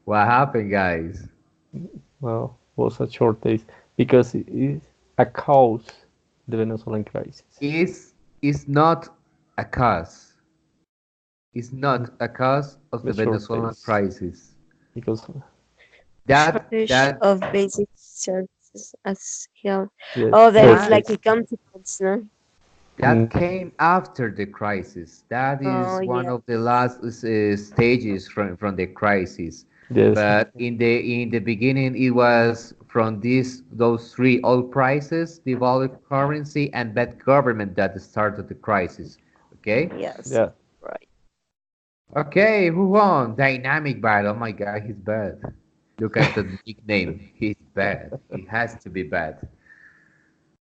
[SPEAKER 1] What happened, guys?
[SPEAKER 2] Well, was a shortage because it is a cause the Venezuelan crisis.
[SPEAKER 1] Is not a cause. Is
[SPEAKER 2] Mm,
[SPEAKER 1] not a cause of
[SPEAKER 2] the
[SPEAKER 1] the Venezuelan
[SPEAKER 2] shortage
[SPEAKER 1] crisis.
[SPEAKER 2] because
[SPEAKER 4] Shortage
[SPEAKER 1] That
[SPEAKER 4] of basic services as health.
[SPEAKER 2] yes,
[SPEAKER 4] Oh, that is
[SPEAKER 1] that
[SPEAKER 4] like
[SPEAKER 2] healthcare.
[SPEAKER 4] a consequence, no?
[SPEAKER 2] Mm,
[SPEAKER 1] that came after the crisis. That
[SPEAKER 4] Oh,
[SPEAKER 1] is one
[SPEAKER 4] yeah.
[SPEAKER 1] of the last stages from the crisis.
[SPEAKER 2] yes,
[SPEAKER 1] But in the beginning, it was from those three: oil prices, devalued currency, and bad government that started the crisis. Okay.
[SPEAKER 4] Yes.
[SPEAKER 2] Yeah.
[SPEAKER 4] Right.
[SPEAKER 1] Okay, who won? Dynamic bad. Oh my God, he's bad. Look at the nickname. He's bad. He has to be bad.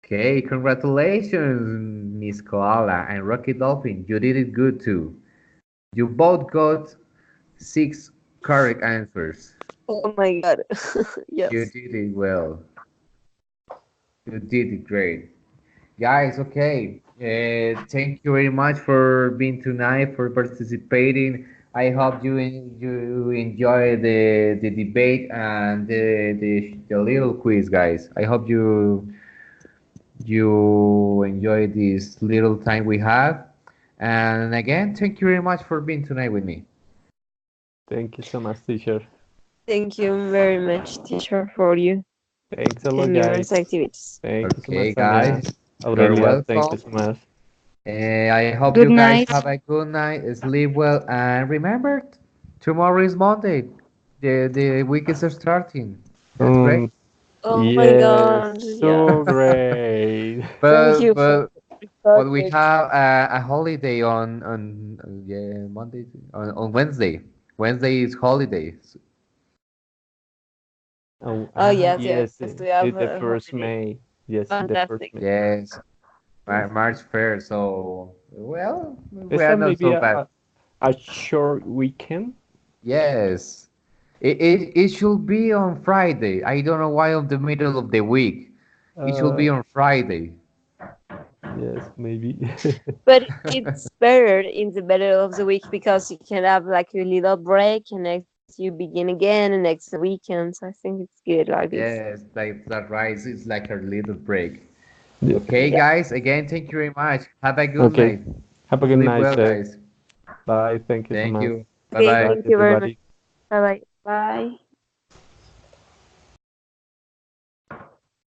[SPEAKER 1] Okay, congratulations, Miss Koala and Rocky Dolphin. You did it good too. You both got six correct answers.
[SPEAKER 4] Oh my God.
[SPEAKER 1] You
[SPEAKER 4] Yes.
[SPEAKER 1] did it well. You did it great. Guys, okay. Thank you very much for being tonight, for participating. I hope you enjoy the debate and the little quiz, guys. I hope you enjoy this little time we have. And again, thank you very much for being tonight with me.
[SPEAKER 2] Thank you so much, teacher.
[SPEAKER 4] Thank you very much, teacher, for you
[SPEAKER 2] Thanks a lot,
[SPEAKER 4] and
[SPEAKER 2] guys.
[SPEAKER 4] numerous activities.
[SPEAKER 2] Thank you so much,
[SPEAKER 1] Okay,
[SPEAKER 2] Tania.
[SPEAKER 1] guys, you're
[SPEAKER 2] Aurelia, thank you so
[SPEAKER 1] welcome.
[SPEAKER 2] much.
[SPEAKER 1] I hope
[SPEAKER 3] Good
[SPEAKER 1] you guys
[SPEAKER 3] night.
[SPEAKER 1] have a good night, sleep well, and remember, tomorrow is Monday. The week is starting. That's great.
[SPEAKER 2] Um,
[SPEAKER 4] Oh my
[SPEAKER 2] yes,
[SPEAKER 4] God. Yeah.
[SPEAKER 2] so great.
[SPEAKER 4] Thank
[SPEAKER 1] But
[SPEAKER 4] you for
[SPEAKER 1] but
[SPEAKER 4] the
[SPEAKER 1] but we
[SPEAKER 4] project.
[SPEAKER 1] have a holiday on yeah Monday on Wednesday. Wednesday is holiday.
[SPEAKER 2] Oh,
[SPEAKER 4] Oh, yes,
[SPEAKER 2] yes,
[SPEAKER 4] yes. We have
[SPEAKER 2] the
[SPEAKER 4] a
[SPEAKER 2] first
[SPEAKER 4] holiday.
[SPEAKER 2] May. Yes, the first
[SPEAKER 4] Fantastic.
[SPEAKER 2] May.
[SPEAKER 1] Yes,
[SPEAKER 4] Yes.
[SPEAKER 1] March 1st. So well, we
[SPEAKER 2] Is
[SPEAKER 1] are
[SPEAKER 2] that
[SPEAKER 1] not
[SPEAKER 2] maybe
[SPEAKER 1] so bad.
[SPEAKER 2] a short weekend?
[SPEAKER 1] Yes. It should be on Friday. I don't know why on the middle of the week. It should be
[SPEAKER 2] Uh,
[SPEAKER 1] on Friday.
[SPEAKER 2] yes, maybe.
[SPEAKER 4] But it's better in the middle of the week because you can have like a little break and next you begin again and next weekend. So I think it's good like this.
[SPEAKER 1] Yes, like that right. It's like a little break.
[SPEAKER 2] Yeah.
[SPEAKER 1] Okay,
[SPEAKER 4] Yeah.
[SPEAKER 1] guys. Again, thank you very much. Have a good
[SPEAKER 2] Okay.
[SPEAKER 1] night.
[SPEAKER 2] Have a good
[SPEAKER 1] Sleep
[SPEAKER 2] night.
[SPEAKER 1] well, guys.
[SPEAKER 2] Bye. Thank you so
[SPEAKER 1] Thank
[SPEAKER 2] much.
[SPEAKER 1] you. Bye
[SPEAKER 4] Okay,
[SPEAKER 1] bye.
[SPEAKER 2] Bye,
[SPEAKER 4] thank you very much.
[SPEAKER 2] everybody.
[SPEAKER 4] Bye bye. Bye.